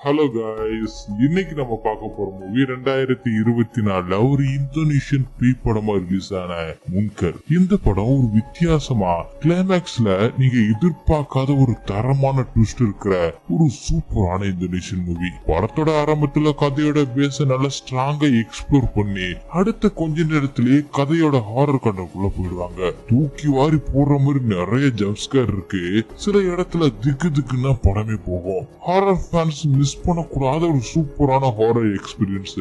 Hello guys, இன்னைக்கு நம்ம பார்க்க போற மூவி 2024 ஒரு இந்தோனேஷியன் பேய் படமா ரிலீஸ் ஆன முன்கர். இந்த படம் ஒரு வித்தியாசமா கிளைமேக்ஸ்ல நீங்க எதிர்பார்க்காத ஒரு தரமான ட்விஸ்ட் இருக்கிற ஒரு சூப்பரான இந்தோனேஷியன் மூவி. படத்தோட ஆரம்பத்துல கதையோட பேஸ நல்லா ஸ்ட்ராங்கா எக்ஸ்ப்ளோர் பண்ணி அடுத்த கொஞ்ச நேரத்திலேயே கதையோட ஹாரர் கண்டக்குள்ள போயிடுவாங்க. தூக்கி வாரி போடுற மாதிரி நிறைய ஜம்ப்ஸ்கேர் இருக்கு. சில இடத்துல திக்கு திக்குன்னா படமே போகும். ஹாரர் ஃபேன்ஸ் மிஸ் பண்ணக்கூடாத ஒரு சூப்பரான ஹாரர் எக்ஸ்பீரியன்ஸ்.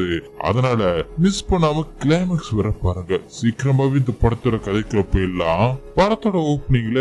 அதனால மிஸ் பண்ணாம கிளைமேக்ஸ் வர பாருங்க. சீக்கிரமாவே இந்த படத்தோட கதைக்குள்ள போயிடலாம். படத்தோட ஓப்பனிங்ல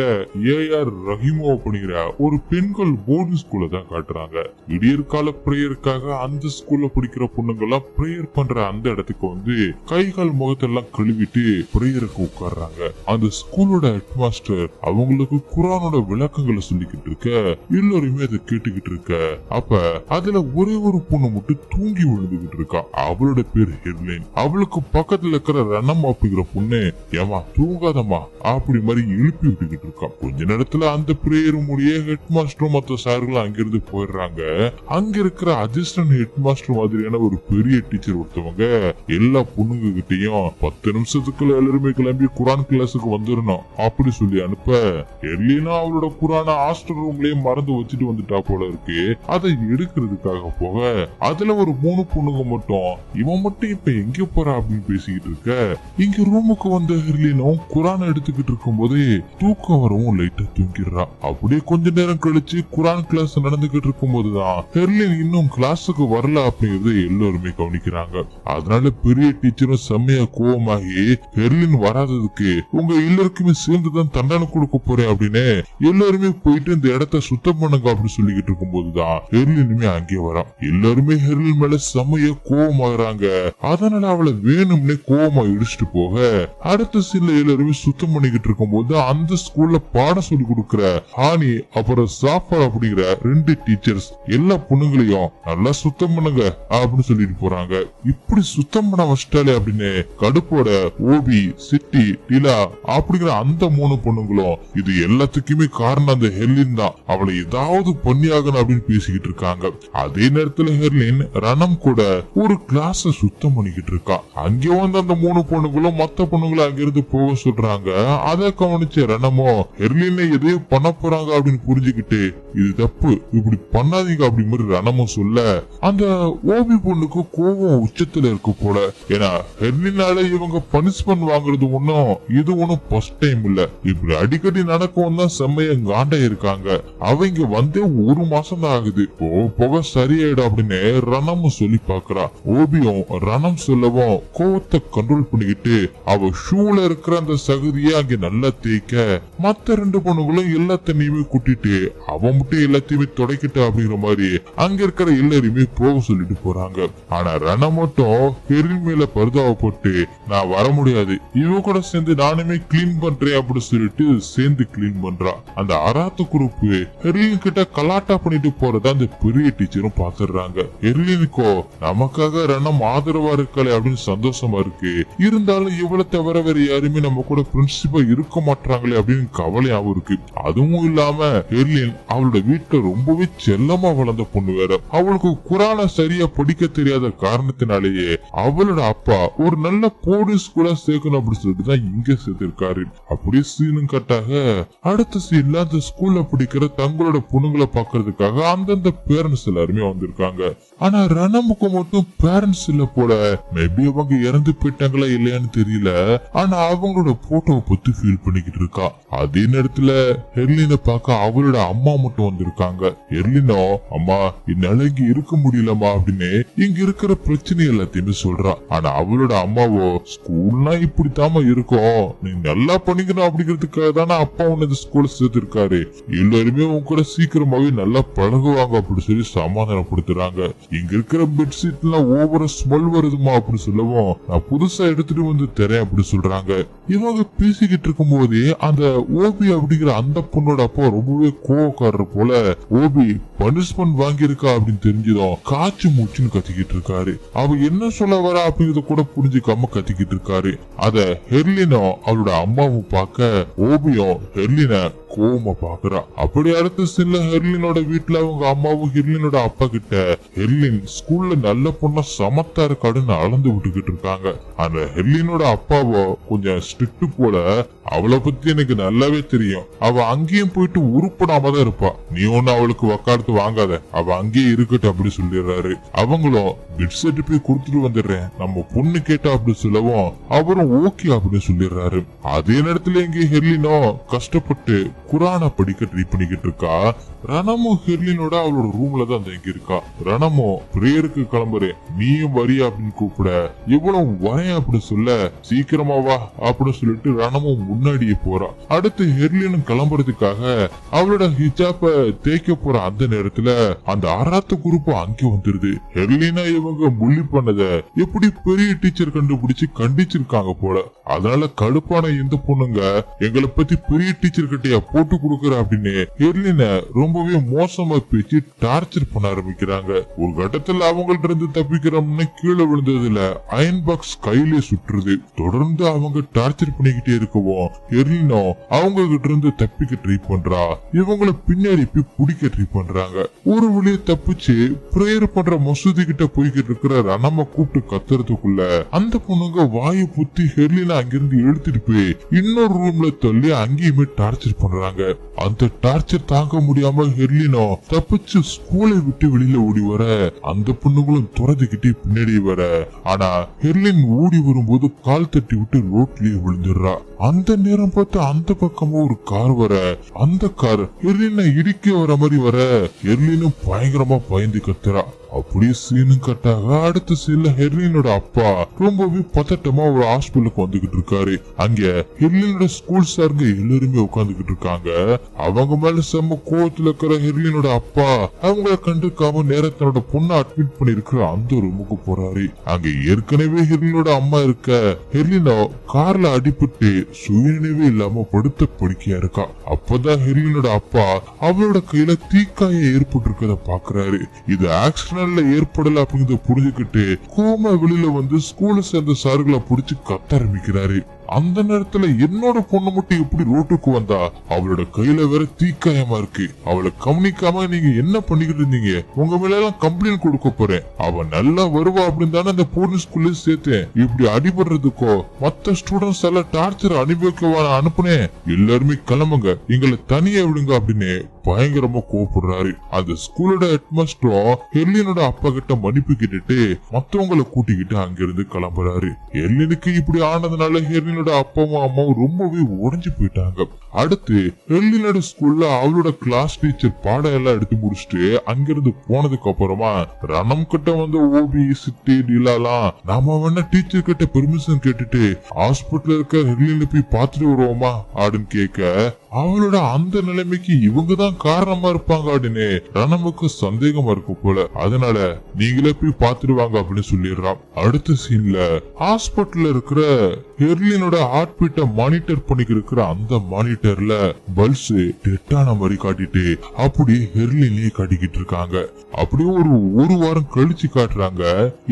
ஏஆர் ரஹீமோ அப்படிங்கிற ஒரு பெண்கள் போர்டிங் ஸ்கூல்ல தான் காட்டுறாங்க. விடியற்கால பிரேயருக்காக அந்த ஸ்கூல்ல படிக்கிற பொண்ணுங்க எல்லாம் பிரேயர் பண்ற அந்த இடத்துக்கு வந்து கை கால் முகத்தெல்லாம் கழுவிட்டு பிரேயருக்கு உட்கார்றாங்க. அந்த ஸ்கூலோட ஹெட் மாஸ்டர் அவங்களுக்கு குரானோட விளக்கங்களை சொல்லிக்கிட்டு இருக்க, எல்லாருமே அதை கேட்டுக்கிட்டு இருக்க. அப்ப அதுல ஒரே ஒரு பொண்ணு மட்டும் தூங்கி விழுந்துகிட்டு இருக்கா. அவளோட பேர் ஹெர்லின். அவளுக்கு பக்கத்துல இருக்கிற ரணம் அப்படிங்கிற பொண்ணு, ஏமா தூங்காதமா அப்படி மாதிரி எழுப்பி விட்டுக்கிட்டு இருக்கா. கொஞ்ச நேரத்துல அந்த பிரேயர் முடிய ஹெட் மாஸ்டரும் மற்ற சார்களும் அங்கிருந்து போயிடுறாங்க. அங்க இருக்கிற அசிஸ்டன்ட் ஹெட் மாஸ்டர் மாதிரியான ஒரு பெரிய டீச்சர் ஒருத்தவங்க எல்லா பொண்ணுங்க கிட்டையும் 10 நிமிஷத்துக்குள்ள எல்லாருமே கிளம்பி குரான் கிளாஸுக்கு வந்துடணும் அப்படி சொல்லி அனுப்ப, ஹெர்லினா அவளோட குரான ஹாஸ்டல் ரூம்லயே மறந்து வச்சுட்டு வந்துட்டா போல இருக்கு. அதை எடுக்கிறதுக்காக போக அதுல ஒரு 3 பொண்ணுங்க மட்டும் இவன் மட்டும் இப்ப எங்க போறா அப்படின்னு பேசிக்கிட்டு இருக்க. இங்க ரூமுக்கு வந்த ஹெர்லினும் குரான் எடுத்துக்கிட்டு இருக்கும் போதே தூக்கம் வரவும் லைட்டா தூங்கிடுறா. அப்படியே கொஞ்ச நேரம் கழிச்சு குரான் கிளாஸ் நடந்துகிட்டு இருக்கும் போதுதான் ஹெர்லின் இன்னும் கிளாஸுக்கு வரல அப்படிங்கறது எல்லாருமே கவனிக்கிறாங்க. அதனால பெரிய டீச்சரும் செம்மையா கோவமாகி ஹெர்லின் வராததுக்கு உங்க எல்லாருக்குமே சேர்ந்துதான் தண்டனை கொடுக்க போறேன் அப்படின்னு எல்லாருமே போயிட்டு இந்த இடத்த சுத்தம் பண்ணுங்க அப்படின்னு சொல்லிக்கிட்டு இருக்கும் போதுதான் ஹெர்லினுமே அங்கே வரா. எல்லாருமே ஹெர்லின் மேல செம்மைய கோவமாகறாங்க. அதனால அவளை வேணும்னே கோவமா இடிச்சுட்டு போக, அடுத்த சீன்ல எல்லாருமே சுத்தம் பண்ணிக்கிட்டு இருக்கும் போது அந்த ஸ்கூல்ல பாடம் சொல்லி கொடுக்கிற ஹானி அப்புறம் சாஃபர் அப்படிங்கிற 2 டீச்சர்ஸ் எல்லா பொண்ணுங்களையும் நல்லா சுத்தம் பண்ணுங்க அப்படின்னு சொல்லிட்டு போறாங்க. இப்படி சுத்தம் பண்ண வச்சிட்டாலே அப்படின்னு கடுப்போட ஓபி, சிட்டி, டிலா அப்படிங்கிற அந்த 3 பொண்ணுங்களும் இது எல்லாத்துக்குமே காரணம் அந்த ஹெர்லின் தான், அவளை ஏதாவது பண்ணியாகணும் அப்படின்னு பேசிக்கிட்டு இருக்காங்க. அதே நேரத்துல ஹெர்லின் ரணம் கூட ஒரு கிளாஸ் சுத்தம் பண்ணிக்கிட்டு இருக்கா. அங்க வந்து அந்த 3 பொண்ணுங்களும் மத்த பொண்ணுங்களை அங்கிருந்து போக சொல்றாங்க. அதை கவனிச்ச ரணமோ ஹெர்லினை எதையோ பண்ண போறாங்க அப்படின்னு புரிஞ்சுக்கிட்டு இது தப்பு, இப்படி பண்ணாதீங்க அப்படி மாதிரி ரணமும் சொல்ல, அந்த ஓபி பொண்ணுக்கு கோபம் உச்சத்துல இருக்கு போல. ஏன்னா ஹெர்லினால இவங்க பனிஷ்மெண்ட் வாங்குறது இது ஒன்னும் ஃபர்ஸ்ட் டைம் இல்ல, இப்படி அடிக்கடி நடக்கவும் தான் செம்மைய காண்டா இருக்காங்க. அவங்க வந்து 1 மாசம் தான் ஆகுது, போக சரியாயிடும் அப்படின்னு ரணமும் சொல்லி பாக்குறா. ஓபியும் ரணம் சொல்லவும் கோவத்தை கண்ட்ரோல் பண்ணிக்கிட்டு அவ ஷூல இருக்கிற அந்த சகுதியை அங்க நல்லா தேய்க்க, மத்த 2 பொண்ணுங்களும் எல்லா தண்ணியுமே கூட்டிட்டு அவன் மட்டும் எல்லாத்தையுமே தொடக்கிட்டு அப்படிங்கிற மாதிரி அங்க இருக்கிற எல்லாருமே போக சொல்லிட்டு போறாங்க. ஆனா ரணம் மட்டும் ஹெர்லின் மேல பரிதாப போட்டு நான் வர முடியாது, இவ கூட சேர்ந்து நானுமே கிளீன் பண்றேன் அப்படின்னு சொல்லிட்டு சேர்ந்து கிளீன் பண்றா. அந்த அராத்து குரூப் ஹெர்லின் கிட்ட கலாட்டா பண்ணிட்டு போறத அந்த பெரிய டீச்சரும் பாத்துறாங்க. ஹெர்லினுக்கோ நமக்காக ரணம் ஆதரவா இருக்கல அப்படின்னு சந்தோஷமா இருக்கு, இருந்தாலும் இவளை தவிர வேற யாருமே நம்ம கூட ஃப்ரெண்ட்ஷிப்பா இருக்க மாட்டாங்களே அப்படின்னு கவலையாவும் இருக்கு. அதுவும் இல்லாம ஹெர்லின் அவளோட வீட்டுல ரொம்பவே செல்லமா வளர்ந்த பொண்ணு வேற. அவளுக்கு குரான சரியா படிக்க தெரியாத காரணத்தினாலேயே அவளோட அப்பா ஒரு நல்ல போர்டிங் ஸ்கூலா சேர்க்கணும் அப்படின்னு சொல்லிட்டு தான் இங்க சேர்த்திருக்காரு. அப்படியே சீனும் கட்டாக அடுத்த சீன்ல அந்த ஸ்கூல்ல படிக்கிற தங்களோட பொண்ணுங்களை பாக்குறதுக்காக அந்தந்த பேரண்ட்ஸ் எல்லாருமே வந்திருக்காங்க. ஆனா ரணமுக்கு மட்டும் பேரண்ட்ஸ் இல்ல போல. மேபி அவங்க இறந்து போயிட்டாங்களா இல்லையான்னு தெரியல. ஆனா அவங்களோட போட்டோவை பத்தி ஃபீல் பண்ணிக்கிட்டு இருக்கா. அதே நேரத்துல ஹெர்லினை பார்க்க அவளோட அம்மா மட்டும் வந்திருக்காங்க. ஹெர்லினோ அம்மா என்னால இங்க இருக்க முடியலமா அப்படின்னு இங்க இருக்கிற பிரச்சனை எல்லாத்தையுமே சொல்றா. ஆனா அவளோட அம்மாவோ ஸ்கூல்னா இப்படித்தாம இருக்கும், நீ நல்லா பண்ணிக்கணும் அப்படிங்கிறதுக்காக தானே அப்பா உன்ன ஸ்கூல்ல சேர்த்திருக்காரு, எல்லாருமே உன் கூட சீக்கிரமாவே நல்லா பழகுவாங்க அப்படி சொல்லி சமாதானப்படுத்துறாங்க. இங்க இருக்கிற பெட்ஷீட் எல்லாம் ஓவர ஸ்மெல் வருதுமா அப்படின்னு சொல்லவும் நான் புதுசா எடுத்துட்டு வந்து தரேன் அப்படி சொல்றாங்க. இவங்க பேசிக்கிட்டு இருக்கும் போதே அந்த ஓபி அப்படிங்கிற அந்த பொண்ணோட அப்பா ரொம்பவே கோவக்காரர் போல ஓபி பனிஷ்மெண்ட் வாங்கியிருக்கா அப்படின்னு தெரிஞ்சதும் காய்ச்சி மூச்சுன்னு கத்திக்கிட்டு இருக்காரு. அவ என்ன சொல்ல வரா அப்படிங்கறத கூட புரிஞ்சுக்காம கத்திக்கிட்டு இருக்காரு. அத ஹெர்லினும் அவளோட அம்மாவும் பார்க்க ஓபியும் ஹெர்லின கோவமா பாக்குறா. அப்படி அடுத்த சில ஹெர்லினோட வீட்டுல அவங்க அம்மாவும் ஹெர்லினோட அப்பா கிட்ட ஹெர்லின் ஸ்கூல்ல நல்ல பொண்ணா சமத்தா இருக்காடுன்னு அளந்து விட்டுக்கிட்டு இருக்காங்க. அந்த ஹெர்லினோட அப்பாவோ கொஞ்சம் ஸ்ட்ரிக்ட் போல, அவளை பத்தி எனக்கு நல்லாவே தெரியும், அவ அங்கேயும் போயிட்டு உருப்படாம தான் இருப்பா, நீ ஒண்ணு அவளுக்கு வக்காலத்து வாங்காத, அவ அங்கேயே இருக்கட்டும் அப்படி சொல்லிடுறாரு. அவங்களும் பெட் சர்டிபிகேட் கொடுத்துட்டு வந்துடுறேன், நம்ம பொண்ணு கேட்டா அப்படி சொல்லவும் அவரும் ஓகே அப்படின்னு சொல்லிடுறாரு. அதே நேரத்துல இங்க ஹெர்லினோ கஷ்டப்பட்டு குரானை படிக்க ட்ரை பண்ணிக்கிட்டு இருக்கா. ரணமோ ஹெர்லினோட அவளோட ரூம்ல தான் தங்கி இருக்கா. ரணமோ பிரேயருக்கு கிளம்புறேன், நீயும் வரியா அப்படின்னு கூப்பிட, இவ்வளவு வரேன் அப்படி சொல்ல, சீக்கிரமா வா அப்படின்னு சொல்லிட்டு ரணமும் முன்னாடியே போறா. அடுத்து ஹெர்லினும் கிளம்புறதுக்காக அவளோட ஹிஜாப்ப தேய்க்க போற அந்த நேரத்துல அந்த ஆறாத்த குரூப் அங்கே வந்துருது. ஹெர்லினா இவங்க புள்ளி பண்ணத எப்படி பெரிய டீச்சர் கண்டுபிடிச்சு கண்டிச்சிருக்காங்க போல. அதனால கடுப்பான இந்த பொண்ணுங்க எங்களை பத்தி பெரிய டீச்சர் கிட்டயா போட்டு கொடுக்கற அப்படின்னு ஹெர்லின ரொம்பவே மோசமா பேச்சு டார்ச்சர் பண்ண ஆரம்பிக்கிறாங்க. ஒரு கட்டத்துல அவங்கள்ட்ட இருந்து தப்பிக்கிறோம்னு கீழே விழுந்ததுல அயன் பாக்ஸ் கையிலே சுற்றுது. தொடர்ந்து அவங்க டார்ச்சர் பண்ணிக்கிட்டே இருக்கவும் ஹெர்லினோ அவங்க கிட்ட இருந்து தப்பிக்க ட்ரை பண்றா. இவங்களை பின்னாடி போய் பிடிக்க ட்ரை பண்றாங்க. ஒரு வழியை தப்பிச்சு பிரேயர் பண்ற மசூதி கிட்ட போய்கிட்டு இருக்கிற ரணம கூப்பிட்டு கத்துறதுக்குள்ள அந்த பொண்ணுங்க வாயு புத்தி ஹெர்லினா அங்கிருந்து எடுத்துட்டு போய் இன்னொரு ரூம்ல தள்ளி அங்கேயுமே டார்ச்சர் பண்றாங்க. அந்த டார்ச்சர் தாங்க முடியாம ஹெர்லினோ தப்பிச்சு ஸ்கூலை விட்டு வெளியில ஓடி வர அந்த பொண்ணுங்களும் துறந்துகிட்டே பின்னாடி வர, ஆனா ஹெர்லின் ஓடி வரும்போது கால் தட்டி விட்டு ரோட்லயே விழுந்துடுறா. அந்த நேரம் பார்த்து அந்த பக்கமா ஒரு கார் வர, அந்த கார் ஹெர்லினை இடிக்க வர மாதிரி வர ஹெர்லினும் பயங்கரமா பயந்து கத்துறா. அப்படியே சீனும் கட்டாக அடுத்த சீன்ல ஹெர்லினோட அப்பா ரொம்பவே பதட்டமா ஒரு ஹாஸ்பிட்டலுக்கு வந்துகிட்டு இருக்காரு. அங்க ஹெர்லினோட ஸ்கூல் சார்ங்க எல்லாருமே உட்காந்துக்கிட்டு இருக்காங்க. அவங்க மேல செம்ம கோவத்துல இருக்கிற ஹெர்லினோட அப்பா அவங்கள கண்டுக்காம நேர தன்னோட பொண்ணை அட்மிட் பண்ணிருக்கிற அந்த ரூமுக்கு போறாரு. அங்க ஏற்கனவே ஹெர்லினோட அம்மா இருக்க, ஹெர்லினோ கார்ல அடிபட்டு சுயநினைவே இல்லாம படுத்த படுக்கையா இருக்கா. அப்பதான் ஹெர்லினோட அப்பா அவளோட கையில தீக்காயம் ஏற்பட்டு இருக்கத பாக்குறாரு. இது ஆக்சிடென்ட் ஏற்படல அப்படிங்கறத புரிஞ்சுக்கிட்டு கோமா வெளியில வந்து ஸ்கூல்ல சேர்ந்த சார்களை புடிச்சு கத்த ஆரம்பிக்கிறாரு. அந்த நேரத்துல என்னோட பொண்ணு மட்டும் எப்படி ரோட்டுக்கு வந்தா, அவளோட கையில வேற தீக்காயமா இருக்கு, அவளை கவனிக்காம நீங்க என்ன பண்ணிக்கிட்டு இருந்தீங்க, உங்க மேல எல்லாம் கம்ப்ளைண்ட் கொடுக்க போறேன், அவ நல்லா வருவா அப்படின்னு தானே அந்த போர்னிங் ஸ்கூல்ல சேர்த்தேன், இப்படி அடிபடுறதுக்கோ மத்த ஸ்டூடெண்ட்ஸ் எல்லாம் டார்ச்சர் அனுபவிக்கவா அனுப்புனேன், எல்லாருமே கிளம்புங்க, எங்களை தனியா விடுங்க அப்படின்னு பயங்கரமா கோவப்படுறாரு. அந்த ஸ்கூலோட ஹெட்மாஸ்டரும் ஹெர்லினோட அப்பா கிட்ட மன்னிப்பு கேட்டுட்டு மத்தவங்களை கூட்டிக்கிட்டு அங்கிருந்து கிளம்புறாரு. ஹெர்லினுக்கு இப்படி ஆனதுனால ஹெர்லினோட அப்பாவும் அம்மாவும் ரொம்பவே உடைஞ்சு போயிட்டாங்க. அடுத்து ஹெர்லினோட ஸ்கூல்ல அவளோட கிளாஸ் டீச்சர் பாடம் எல்லாம் எடுத்து முடிச்சுட்டு அங்கிருந்து போனதுக்கு அப்புறமா ரணம் கிட்ட வந்து ஓபி சிட்டி டீலாலாம் நாம வேணா டீச்சர் கிட்ட பெர்மிஷன் கேட்டுட்டு ஹாஸ்பிட்டல் இருக்க ஹெர்லின போய் பாத்துட்டு வருவோமா அப்படின்னு கேட்க, அவளோட அந்த நிலைமைக்கு இவங்கதான் காரணமா இருப்பாங்க அப்படின்னு ரணமுக்கு சந்தேகமா இருக்கும் போல. அதனால நீங்களே போய் பாத்துடுவாங்க அப்படின்னு சொல்லிடுறான். அடுத்த சீன்ல ஹாஸ்பிட்டல்ல இருக்கிற ஹெர்லினோட ஹார்ட் பீட்டை மானிட்டர் பண்ணிக்கிட்டு இருக்கிற அந்த மானிட்டர்ல பல்ஸ் டெட்டான மாதிரி காட்டிட்டு அப்படியே ஹெர்லினே காட்டிக்கிட்டு இருக்காங்க. அப்படியே ஒரு வாரம் கழிச்சு காட்டுறாங்க.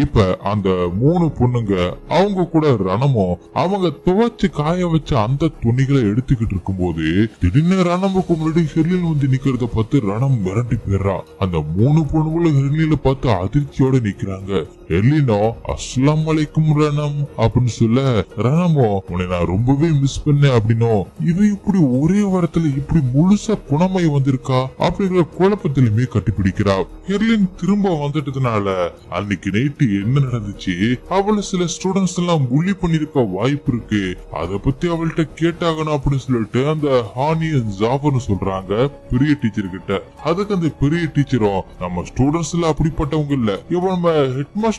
இப்ப அந்த 3 பொண்ணுங்க அவங்க கூட ரணமும் அவங்க துவைச்சு காய வச்ச அந்த துணிகளை எடுத்துக்கிட்டு இருக்கும் போது திடீர்னு ரணமுக்கு முன்னாடி ஹெர்லின் வந்து நிக்கிறத பார்த்து ரணம் மிரட்டி போயிடுறா. அந்த 3 பொண்ணுங்களும் ஹெர்லின பார்த்து அதிர்ச்சியோட நிக்கிறாங்க. ஹெர்லினோ அஸ்ஸலாமு அலைக்கும் ரணம் அப்படின்னு சொல்ல, ரணமோ உன்னை நான் ரொம்பவே மிஸ் பண்ணேன் அப்படின்னும், இவ இப்படி ஒரே வாரத்துல இப்படி முழுசா குணமாய் வந்திருக்கா அப்படிங்கிற குழப்பத்திலுமே கட்டிப்பிடிக்கிறா. ஹெர்லின் திரும்ப வந்துட்டதுனால அன்னைக்கு நைட்டு என்ன நடந்துச்சு, அவளை சில ஸ்டூடெண்ட்ஸ் எல்லாம் புள்ளி பண்ணிருக்க வாய்ப்பு இருக்கு, அத பத்தி அவள்கிட்ட கேட்டாகணும் அப்படின்னு சொல்லிட்டு அந்த ஹானி ஜாஃபர்னு சொல்றாங்க பெரிய டீச்சர் கிட்ட. அதுக்கு அந்த பெரிய டீச்சரும் நம்ம ஸ்டூடெண்ட்ஸ் எல்லாம் அப்படிப்பட்டவங்க இல்ல, இவன் நம்ம ஹெட்மாஸ்டர்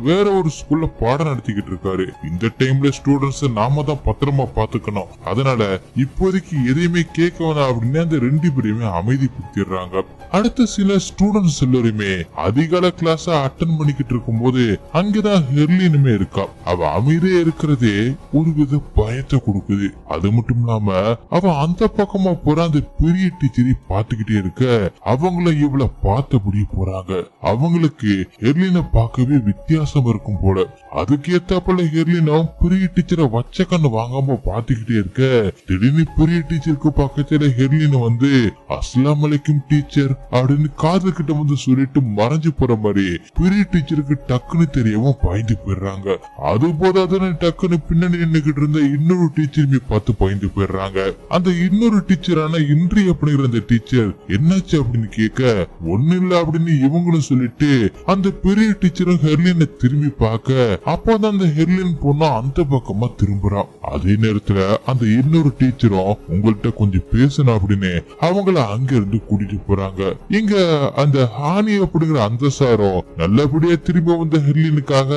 வேற ஒரு ஸ்கூல்ல பாடம் நடத்திக்கிட்டு இருக்காரு, இந்த டைம்ல ஸ்டூடெண்ட்ஸ் நாம தான் பத்திரமா பாத்துக்கணும், அதனால இப்போதைக்கு எதையுமே கேட்க வேணாம் அப்படின்னு அந்த 2 பேரையுமே அமைதிப்படுத்திடுறாங்க. அடுத்த சில ஸ்டூடெண்ட்ஸ் எல்லாருமே அதிகால கிளாஸ் அட்டன் பண்ணிக்கிட்டு இருக்கும் போது அங்கதான் ஹெர்லினுமே இருக்கா. அவ அமைதியா இருக்கிறதே ஒரு வித பயத்தை கொடுக்குது. அது மட்டும் இல்லாம அவ அந்த பக்கமா போற அந்த பெரிய டீச்சரை பாத்துக்கிட்டே இருக்க அவங்கள இவள பார்த்தபடியே போறாங்க. அவங்களுக்கு ஹெர்லினை பார்க்கவே வித்தியாசம் இருக்கும் போல. அதுக்கு ஏத்தாப்புல ஹெர்லினும் பெரிய டீச்சரை பச்சை கண்ணு வாங்காம பாத்துக்கிட்டே இருக்க திடீர்னு பெரிய டீச்சருக்கு பக்கத்துல ஹெர்லின் வந்து அஸ்ஸலாமு அலைக்கும் டீச்சர் அப்படின்னு காது கிட்ட வந்து சொல்லிட்டு மறைஞ்சு போற மாதிரி பெரிய டீச்சருக்கு டக்குன்னு தெரியவும் பயந்து போயிடுறாங்க. அது போதாதுன்னு டக்குன்னு பின்னாடி நின்னுகிட்டு இருந்த இன்னொரு டீச்சருமே பார்த்து பயந்து போயிடுறாங்க. அந்த இன்னொரு டீச்சரான இன்றி அப்படிங்கிற அந்த டீச்சர் என்னாச்சு அப்படின்னு கேட்க ஒண்ணு இல்ல அப்படின்னு இவங்களும் சொல்லிட்டு அந்த பெரிய டீச்சரும் ஹெர்லினை திரும்பி பார்க்க அப்பதான் அந்த ஹெர்லின் பொண்ணு அந்த பக்கமா திரும்புறான். அதே நேரத்துல அந்த இன்னொரு டீச்சரும் உங்கள்கிட்ட கொஞ்சம் பேசணும் அப்படின்னு அவங்கள அங்க இருந்து கூட்டிட்டு போறாங்க. இங்க அந்த ஹானி அப்படிங்கிற அந்த சாரும் நல்லபடியா திரும்ப வந்த ஹெர்லினுக்காக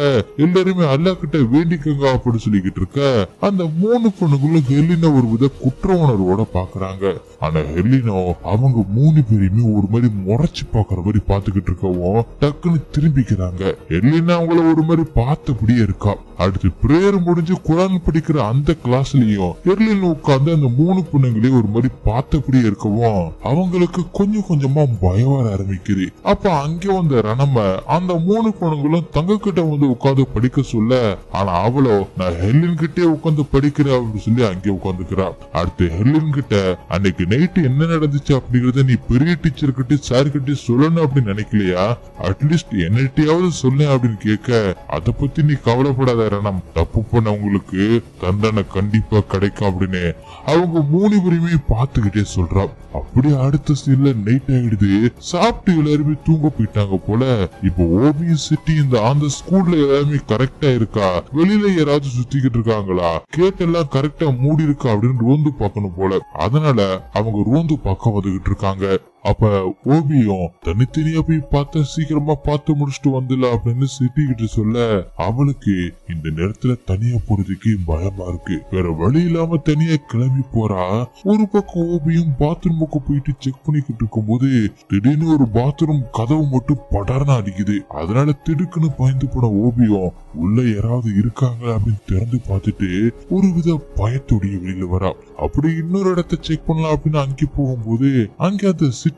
எல்லாருமே அல்லா கிட்ட வேண்டிக்கங்க அப்படின்னு சொல்லிக்கிட்டு இருக்க அந்த 3 பொண்ணுங்களும் ஹெர்லின ஒரு வித குற்ற உணர்வோட பாக்குறாங்க. ஆனா ஹெர்லினோ அவங்க 3 பேரையுமே ஒரு மாதிரி முறைச்சு பாக்குற மாதிரி பாத்துக்கிட்டு இருக்கவும் டக்குன்னு திரும்பிக்கிறாங்க. ஹெர்லினா அவங்கள ஒரு மாதிரி பார்த்தபடியே இருக்கா. அடுத்து பிரேயர் முடிஞ்சு குரான் படிக்கிற அந்த கிளாஸ்லயும் ஹெர்லின் உட்கார்ந்து அந்த 3 பொண்ணுங்களையும் ஒரு மாதிரி பார்த்தபடியே இருக்கவும் அவங்களுக்கு கொஞ்சம் கொஞ்சமா பயம் வர ஆரம்பிக்குது. அப்ப அங்க வந்த ரணம அந்த 3 பொண்ணுங்களும் தங்க கிட்ட வந்து உட்காந்து படிக்க சொல்ல ஆனா அவளோ நான் ஹெர்லின் கிட்டே உட்காந்து படிக்கிறேன் அப்படின்னு சொல்லி அங்கே உட்காந்துக்கிறா. அடுத்து ஹெர்லின் கிட்ட அன்னைக்கு நைட்டு என்ன நடந்துச்சு அப்படிங்கறத நீ பெரிய டீச்சர் கிட்ட சார் கிட்ட சொல்லணும் அப்படின்னு நினைக்கலையா, அட்லீஸ்ட் என்னட்டையாவது சொல்ல அப்படின்னு கேட்க அத பத்தி நீ கவலைப்படாத ரணம், தப்பு பண்ணவங்களுக்கு தண்டனை கண்டிப்பா கிடைக்கும் அப்படின்னு அவங்க 3 பேருமே பார்த்துக்கிட்டே சொல்றா. அப்படி அடுத்த சீன்ல நைட் ஆயிடுது. சாப்பிட்டு எல்லாருமே தூங்க போயிட்டாங்க போல. இப்போ ஓபியும் சிட்டி அந்த ஸ்கூல்ல எல்லாருமே கரெக்டா இருக்கா, வெளியில யாராவது சுத்திக்கிட்டு இருக்காங்களா, கேட் எல்லாம் கரெக்டா மூடி இருக்கா அப்படின்னு ரோந்து பார்க்கணும் போல. அதனால அவங்க ரோந்து பார்க்க வந்துகிட்டு இருக்காங்க. அப்ப ஓபியும் தனித்தனியா போய் பார்த்தா சீக்கிரமா பார்த்து முடிச்சுட்டு வந்துல அப்படின்னு சிட்டி கிட்ட சொல்ல அவளுக்கு இந்த நேரத்துல தனியா போறதுக்கு பயமா இருக்கு. வேற வழி இல்லாம தனியா கிளம்பி போறா. ஒரு பக்கம் ஓபியும் பாத்ரூமுக்கு போயிட்டு செக் பண்ணிக்கிட்டு இருக்கும் போது திடீர்னு ஒரு பாத்ரூம் கதவு மட்டும் படர்னு அடிக்குது. அதனால திடுக்குன்னு பயந்து போன ஓபியும் உள்ள யாராவது இருக்காங்க அப்படின்னு திறந்து பார்த்துட்டு ஒரு வித பயத்தோடைய வெளியில வரா. அப்படி இன்னொரு இடத்த செக் பண்ணலாம் அப்படின்னு அங்கே போகும்போது அங்க அந்த சிட்டி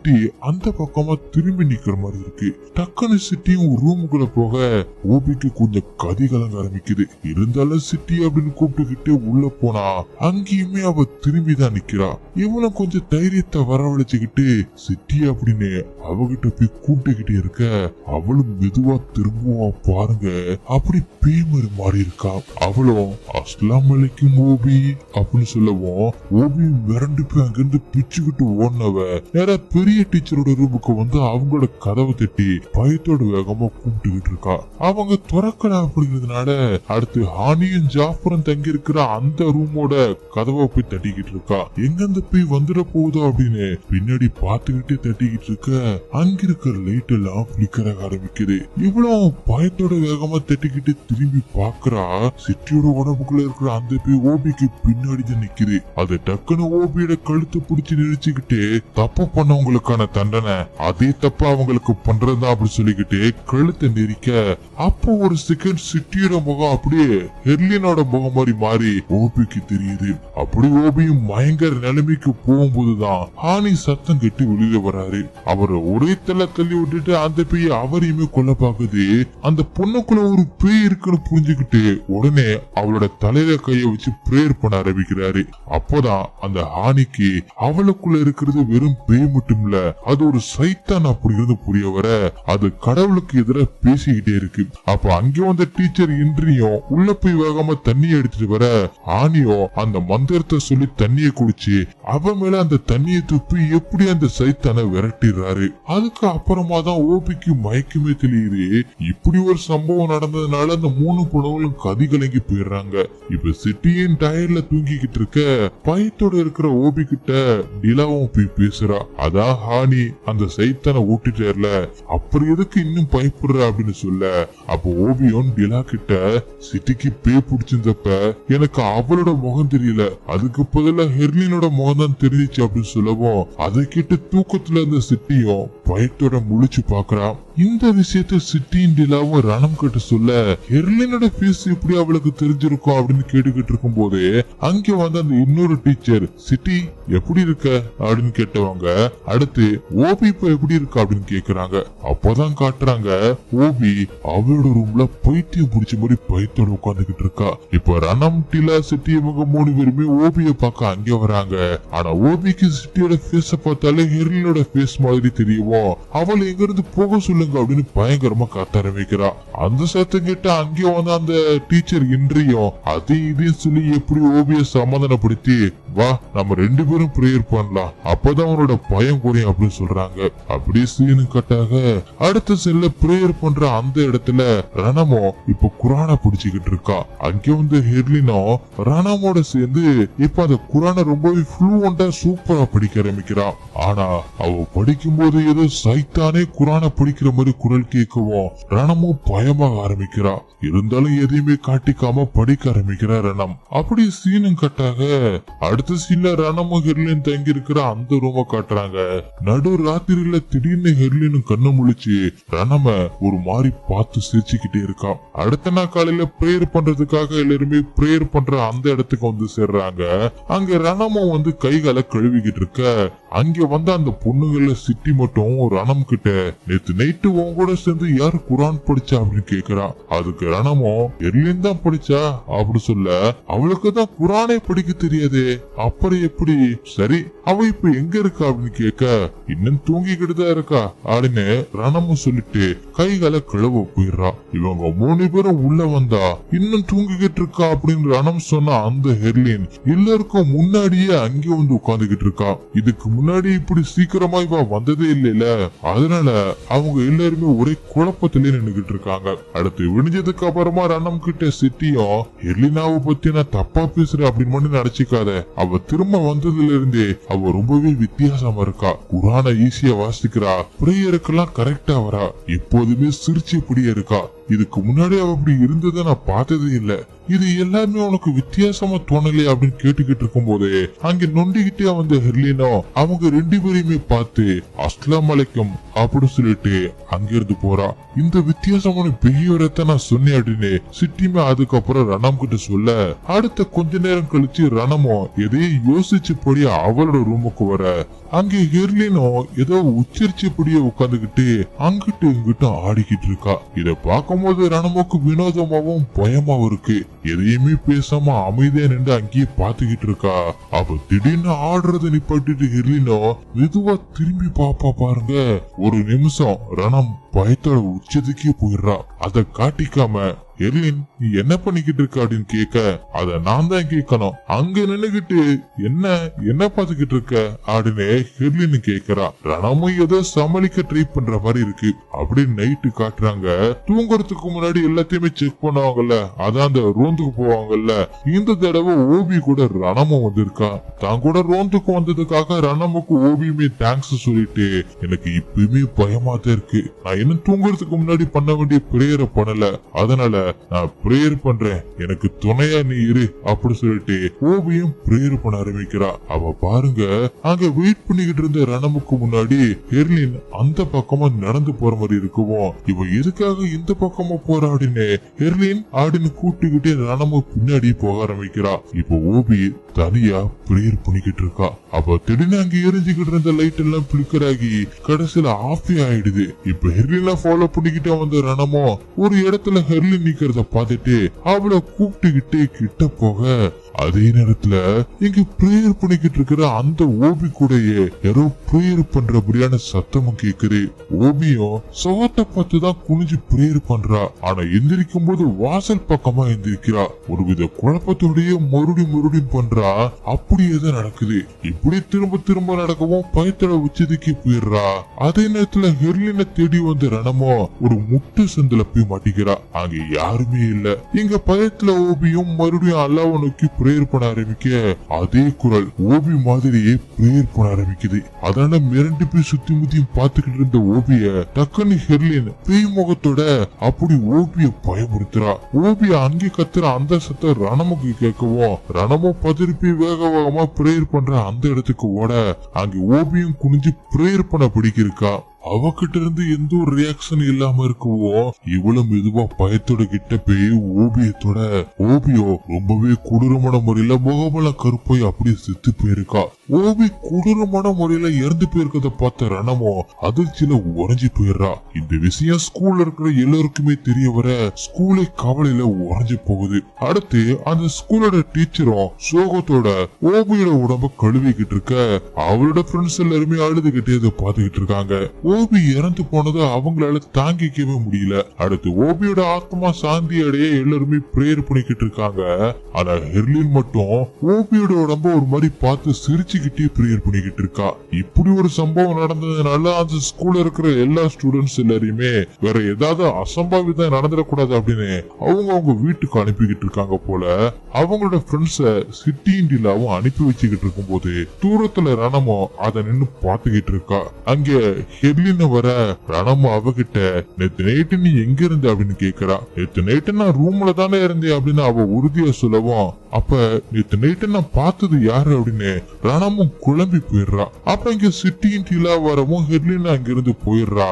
அந்த பக்கமா திரும்பி நிக்கிற மாதிரி இருக்கு. டக்குன்னு சிட்டியும் ரூமுக்குள்ள போக ஓபிக்கு கொஞ்சம் கதி கலங்க ஆரம்பிக்குது. இருந்தாலும் சிட்டி அப்படின்னு கூப்பிட்டுக்கிட்டு உள்ள போனா அங்கேயுமே அவ திரும்பிதான் நிக்கிறா. இவளும் கொஞ்சம் தைரியத்தை வரவழைச்சுக்கிட்டு சிட்டி அப்படின்னு அவகிட்ட போய் கூப்பிட்டுக்கிட்டே இருக்க அவளும் மெதுவா திரும்புவா பாருங்க. அப்படி பேமரு மாறி இருக்கா. அவளும் அஸ்ஸலாமு அலைக்கும் ஓபி அப்படின்னு சொல்லவும் ஓபி மிரண்டு போய் அங்கிருந்து பிச்சுக்கிட்டு ஓடினவ நேரா பெரிய டீச்சரோட ரூமுக்கு வந்து அவங்களோட கதவை தட்டி பயத்தோட வேகமா கூப்பிட்டுக்கிட்டு இருக்கா. அவங்க துறக்கல அப்படிங்கிறதுனால அடுத்து ஹானியும் ஜாஃபரும் தங்கி இருக்கிற அந்த ரூமோட கதவை போய் தட்டிக்கிட்டு இருக்கா. எங்கிருந்து போய் வந்துட போகுதோ அப்படின்னு பின்னாடி பாத்துக்கிட்டே தட்டிக்கிட்டு இருக்க அங்க இருக்கிற லைட் எல்லாம் பிளிக்கற ஆரம்பிக்குது. இவ்வளவு பயத்தோட வேகமா தட்டிக்கிட்டு திரும்பி பாக்குறா. சிட்டியோட உடம்புக்குள்ள இருக்கிற அந்த போய் ஓபிக்கு பின்னாடி தான் நிக்குது. அது டக்குன்னு ஓபியோட கழுத்தை பிடிச்சு நிறுத்திக்கிட்டு தப்பு பண்ணவங்களுக்கான தண்டனை அதே தப்ப அவங்களுக்கு பண்றதா அப்படி சொல்லிக்கிட்டு கழுத்தை நெரிக்க அப்போ ஒரு செகண்ட் சிட்டியோட முகம் அப்படியே ஹெர்லினோட முகம் மாதிரி மாறி ஓபிக்கு தெரியுது. அப்படி ஓபியும் பயங்கர நிலைமைக்கு போகும்போதுதான் ஹானி சத்தம் கட்டி வெளியில வராரு. அவரை ஒரே தள்ளி விட்டுட்டு அந்த பேய் அவரையுமே கொல்ல பாக்குது. அந்த பொண்ணுக்குள்ள ஒரு பேய் இருக்குன்னு புரிஞ்சுக்கிட்டு உடனே அவளோட தலையில கைய வச்சு பிரேயர் பண்ண ஆரம்பிக்கிறாரு. அப்போதான் அந்த ஹானிக்கு அவளுக்குள்ள இருக்கிறது வெறும் பேய் மட்டும் இல்ல, அது ஒரு சைத்தான் அப்படிங்கிறது புரிய வர அது கடவுளுக்கு எதிராக பேசிக்கிட்டே இருக்கு. அப்ப அங்கே வந்த டீச்சர் இன்றியும் உள்ள போய் வேகமா தண்ணியை எடுத்துட்டு வர ஹானியோ அந்த மந்திரத்தை சொல்லி தண்ணியை குடிச்சு அவ மேல அந்த தண்ணியை துப்பி எப்படி அந்த சைத்தானை விரட்டிடுறாரு. அதுக்கு அப்புறமா தான் ஓபிக்கு மயக்கமே தெரியுது. இப்படி ஒரு சம்பவம் நடந்ததுனால அந்த 3 பொண்ணுங்களும் கதி கலங்கி போயிடுறாங்க. இப்ப சிட்டியின் டயர்ல தூங்கிக்கிட்டு இருக்க பயத்தோட இருக்கிற ஓபி கிட்ட டிலாவும் போய் பேசுறா. அதான் ஹானி அந்த சைத்தானை ஊட்டிட்டேர்ல அப்புறம் எதுக்கு இன்னும் பயப்படுற அப்படின்னு சொல்ல அப்ப ஓபியும் டிலா கிட்ட சிட்டிக்கு பேய் பிடிச்சிருந்தப்ப எனக்கு அவளோட முகம் தெரியல, அதுக்கு பதிலா ஹெர்லினோட முகம் தான் தெரிஞ்சிச்சு அப்படின்னு சொல்லவும் அதை கிட்ட தூக்கத்துல இருந்த சிட்டியும் பயத்தோட முழிச்சு பாக்குறா. இந்த விஷயத்த சிட்டியும் டிலாவும் ரணம் கிட்ட சொல்ல ஹெர்லினோட ஃபேஸ் எப்படி அவளுக்கு தெரிஞ்சிருக்கும் அப்படின்னு கேட்டுக்கிட்டு இருக்கும் போது அங்க வந்து அந்த இன்னொரு டீச்சர் சிட்டி எப்படி இருக்க அப்படின்னு கேட்டவங்க அடுத்து ஓபி இப்ப எப்படி இருக்கா அப்படின்னு கேக்குறாங்க. அப்பதான் காட்டுறாங்க ஓபி அவளோட ரூம்ல பைத்தியம் பிடிச்ச மாதிரி பயத்தோட உட்காந்துக்கிட்டு இருக்கா. இப்ப ரணம் டிலா சிட்டி இவங்க 3 பேருமே ஓபிய பார்க்க அங்க வராங்க. ஆனா ஓபிக்கு சிட்டியோட ஃபேஸ பார்த்தாலே ஹெர்லினோட ஃபேஸ் மாதிரி தெரியும். அவளை எங்க இருந்து போக சொல்லுங்க அப்படின்னு பயங்கரமா காத்த ஆரம்பிக்கிறா. அந்த சத்தம் கேட்ட அங்கே வந்து அந்த டீச்சர் இன்றியும் அதையும் இதையும் சொல்லி எப்படி ஓபிய சமாதானப்படுத்தி வா நம்ம 2 பேரும் பிரேயர் பண்ணலாம் அப்பதான் அவனோட பயம் குறையும் அப்படின்னு சொல்றாங்க. அப்படி சீனு கட்டாக அடுத்த செல்ல பிரேயர் பண்ற அந்த இடத்துல ரணமோ இப்ப குரானை பிடிச்சுக்கிட்டு இருக்கா. அங்கே வந்து ஹெர்லினோ ரணமோட சேர்ந்து இப்ப அந்த குரானை ரொம்பவே ஃப்ளூவண்டா சூப்பரா படிக்க ஆரம்பிக்கிறா. ஆனா அவ படிக்கும் போது ஏதோ சைத்தானே குரானை படிக்கிற மாதிரி குரல் கேட்கவும் ரணமும் பயமாக ஆரம்பிக்கிறா. இருந்தாலும் எதையுமே காட்டிக்காம படிக்க ஆரம்பிக்கிறா ரணம். அப்படி சீனும் கட்டாக அடுத்த சீன்ல ரணமும் ஹெர்லின் தங்கி இருக்கிற அந்த ரூம காட்டுறாங்க. நடு ராத்திரியில திடீர்னு ஹெர்லினும் கண்ணு முழிச்சு ரணம ஒரு மாதிரி பார்த்து சிரிச்சுக்கிட்டே இருக்கா. அடுத்த நாள் காலையில பிரேயர் பண்றதுக்காக எல்லாருமே பிரேயர் பண்ற அந்த இடத்துக்கு வந்து சேர்றாங்க. அங்க ரணமும் வந்து கைகால கழுவிக்கிட்டு இருக்க. அங்க வந்த அந்த பொண்ணுகள சிட்டி மட்டும் ரணம் கிட்ட நேத்து நைட்டு உன் கூட சேர்ந்து யாரு குரான் படிச்சா அப்படின்னு கேக்குறா. அதுக்கு ரணமோ ஹெர்லின் தான் படிச்சா அப்படி சொல்ல அவளுக்கு தான் குரானே படிக்க தெரியாதே அப்புறம் எப்படி சரி அவ இப்ப எங்க இருக்கா அப்படின்னு கேட்க இன்னும் தூங்கிக்கிட்டு தான் இருக்கா அப்படின்னு ரணமும் சொல்லிட்டு கைகால கழுவ போயிடுறா. இவங்க 3 பேரும் உள்ள வந்தா இன்னும் தூங்கிக்கிட்டு இருக்கா அப்படின்னு ரணம் சொன்ன அந்த ஹெர்லின் எல்லாருக்கும் முன்னாடியே அங்க வந்து உட்கார்ந்துகிட்டு இருக்கா. இதுக்கு முன்னாடி இப்படி சீக்கிரமா இவ வந்ததே இல்லைல, அதனால அவங்க எல்லாருமே ஒரே குழப்பத்திலே நின்னுகிட்டு இருக்காங்க. அடுத்து விடிஞ்சதுக்கு அப்புறமா ரணம் கிட்ட சிட்டியும் ஹெர்லினாவை பத்தி நான் தப்பா பேசுறேன் அப்படின்னு நினைச்சுக்காத, அவ திரும்ப வந்ததுல இருந்தே அவ ரொம்பவே வித்தியாசமா இருக்கா. குரானை ஈஸியா வாசிக்கிறா, பிரேயருக்கெல்லாம் கரெக்டா வரா, எப்போதுமே சிரிச்சபடியே இருக்கா. இதுக்கு முன்னாடி அவ அப்படி இருந்ததை நான் பார்த்ததே இல்ல, இது எல்லாமே உனக்கு வித்தியாசமா தோணலையே அப்படின்னு கேட்டுக்கிட்டு இருக்கும் போது அங்க நொண்டிக்கிட்டே வந்த ஹெர்லினோ அவங்க 2 பேரையுமே பார்த்து அஸ்லாம் அலைக்கும் அப்படின்னு சொல்லிட்டு அங்கிருந்து போறா. இந்த வித்தியாசமான பிஹேவியரை நான் சொன்னேன் அப்படின்னு சிட்டிமே அதுக்கப்புறம் ரணம் கிட்ட சொல்ல அடுத்த கொஞ்ச நேரம் கழிச்சு ரணமோ எதையும் யோசிச்சபடி அவளோட ரூமுக்கு வர அங்க ஹெர்லினோ ஏதோ உச்சரிச்சபடியே உட்காந்துக்கிட்டு அங்கிட்டு இங்கிட்டு ஆடிக்கிட்டு இருக்கா. இத பார்க்கும்போது ரணமுக்கு வினோதமாவும் பயமாவும் இருக்கு. எதையுமே பேசாம அமைதியா நின்று அங்கேயே பாத்துக்கிட்டு இருக்கா. அப்ப திடீர்னு ஆடுறத நிப்பாட்டிட்டு ஹெர்லினோ மெதுவா திரும்பி பாப்பா பாருங்க. ஒரு நிமிஷம் ரணம் பயத்தோட உச்சத்துக்கே போயிடுறா. அத காட்டிக்காம ஹெர்லின் நீ என்ன பண்ணிக்கிட்டு இருக்க அப்படின்னு கேட்க அத நான் தான் கேட்கணும், அங்க நின்னுகிட்டு என்ன பாத்துக்கிட்டு இருக்க அப்படின்னு ஹெர்லின் கேக்குறா. ரணமும் ஏதோ சமாளிக்க ட்ரை பண்ற மாதிரி இருக்கு. அப்படி நைட்டு காட்டுறாங்க. தூங்குறதுக்கு முன்னாடி எல்லாத்தையுமே செக் பண்ணுவாங்கல்ல, அதான் அந்த ரோந்துக்கு போவாங்கல்ல, இந்த தடவை ஓபி கூட ரணமும் வந்திருக்கா. தான் கூட ரோந்துக்கு வந்ததுக்காக ரணமுக்கு ஓபியுமே தேங்க்ஸ் சொல்லிட்டு எனக்கு இப்பயுமே பயமா தான் இருக்கு, நான் இன்னும் தூங்குறதுக்கு முன்னாடி பண்ண வேண்டிய பிரேயரை பண்ணல, அதனால நான் பிரேயர் பண்றேன், எனக்கு துணையா நீ இரு அப்படி சொல்லிட்டு ஓபியும் பிரேயர் பண்ண ஆரம்பிக்கிறா. அவ பாருங்க அங்க வெயிட் பண்ணிக்கிட்டு இருந்த ரணமுக்கு முன்னாடி ஹெர்லின் அந்த பக்கமா நடந்து போற மாதிரி இருக்குவோம். இவ எதுக்காக இந்த பக்கமா போறா அப்படின்னு ஹெர்லின் ஆடின்னு கூட்டிக்கிட்டே ரணமு பின்னாடி போக ஆரம்பிக்கிறா. இப்ப ஓபி தனியா பிரேயர் பண்ணிக்கிட்டு இருக்கா. அப்ப திடீர்னு அங்க எரிஞ்சுக்கிட்டு இருந்த லைட் எல்லாம் பிளிக்கர் ஆகி கடைசியில ஆஃபே ஆயிடுது. இப்ப ஹெர்லினா ஃபாலோ பண்ணிக்கிட்டே வந்த ரணமோ ஒரு இடத்துல ஹெர்லின் நிக்கிறத பார்த்துட்டு அவளை கூப்பிட்டுக்கிட்டே கிட்ட போக அதே நேரத்துல இங்க பிரேயர் பண்ணிக்கிட்டு இருக்கிற அந்த ஓபி கூடயே யாரோ பிரேயர் பண்றபடியான சத்தமும் கேக்குது. ஓபியும் சவத்தை பார்த்துதான் குனிஞ்சு பிரேயர் பண்றா. ஆனா எந்திரிக்கும் போது வாசல் பக்கமா எந்திரிக்கிறா. ஒருவித குழப்பத்தோடய மறுபடியும் பண்றா. அப்படியேதான் நடக்குது. இப்படி திரும்ப நடக்கவும் பயத்தோட உச்சதிக்கு போயிடுறா. அதே நேரத்துல ஹெர்லினை தேடி வந்த ரணமோ ஒரு முட்டு சந்தில போய் மாட்டிக்கிறா. அங்க யாருமே இல்ல. இங்க பயத்துல ஓபியும் மறுபடியும் அல்லாஹ்வை நோக்கி பிரேயர் பண்ண ஆரம்பிக்க அதே குரல் ஓபி மாதிரியே பிரேயர் பண்ண ஆரம்பிக்குது. அதனால மிரண்டு போய் சுத்தி முத்தியும் பாத்துக்கிட்டு இருந்த ஓபிய டக்குன்னு ஹெர்லின் பேய் முகத்தோட அப்படி ஓபிய பயமுறுத்துறா. ஓபிய அங்கே கத்துற அந்த சத்தம் ரணமுக்கு கேட்கவும் ரணமும் பதறிப்பி வேகமா பிரேயர் பண்ற அந்த இடத்துக்கு ஓட அங்க ஓபியும் குனிஞ்சு பிரேயர் பண்ண பிடிக்கிருக்கா. அவகிட்ட இருந்து எந்த ஒரு ரியாக்ஷன் இல்லாம இருக்கவோ இவ்வளவு மெதுவா பயத்தோட கிட்ட போய் ஓபியத்தோட ஓபியோ ரொம்பவே கொடூரமான முறையில முகமெல்லாம் கருப்பாய் அப்படியே செத்து போயிருக்கா. ஓபி கொடூரமான முறையில இறந்து போயிருக்கத பார்த்த ரணமோ அதிர்ச்சியில உறைஞ்சு போயிடுறா. இந்த விஷயம் ஸ்கூல்ல இருக்கிற எல்லாருக்குமே தெரிய வர ஸ்கூலே கவலையில உறைஞ்சு போகுது. அடுத்து அந்த ஸ்கூலோட டீச்சரும் சோகத்தோட ஓபியோட உடம்ப கழுவிக்கிட்டு இருக்க அவளோட ஃப்ரெண்ட்ஸ் எல்லாருமே அழுதுகிட்டே இதை பாத்துக்கிட்டு இருக்காங்க. ஓபி இறந்து போனதை அவங்களால தாங்கிக்கவே முடியல. அடுத்து ஓபியோட ஆத்மா சாந்தி அடைய எல்லாருமே பிரேயர் பண்ணிக்கிட்டு இருக்காங்க. ஆனா ஹெர்லின் மட்டும் ஓபியோட உடம்ப ஒரு மாதிரி பார்த்து சிரிச்சுக்கிட்டே பிரேயர் பண்ணிக்கிட்டு இருக்கா. இப்படி ஒரு சம்பவம் நடந்ததுனால அந்த ஸ்கூல்ல இருக்கிற எல்லா ஸ்டூடெண்ட்ஸ் எல்லாரையுமே வேற ஏதாவது அசம்பாவிதம் நடந்துடக்கூடாது அப்படின்னு அவங்க வீட்டுக்கு அனுப்பிக்கிட்டு இருக்காங்க போல. அவங்களோட ஃப்ரெண்ட்ஸ சிட்டியின் டிலாவும் அனுப்பி வச்சுக்கிட்டு இருக்கும் போது தூரத்துல ரணமோ அதை நின்னு பாத்துக்கிட்டு இருக்கா. அங்க ஹெர்லின் வர ரணமோ அவகிட்ட நேத்து நைட்டு நீ எங்க இருந்த அப்படின்னு கேக்குறா. நேத்து நைட்டு நான் ரூம்ல தானே இருந்தேன் அப்படின்னு அவ உறுதியா சொல்லவும் அப்ப நேத்து நைட்டு நான் பார்த்தது யாரு அப்படின்னு ரணமும் குழம்பி போயிடுறா. அப்ப இங்க சிட்டியின் டிலா வரவும் ஹெர்லின் அங்கிருந்து போயிடுறா.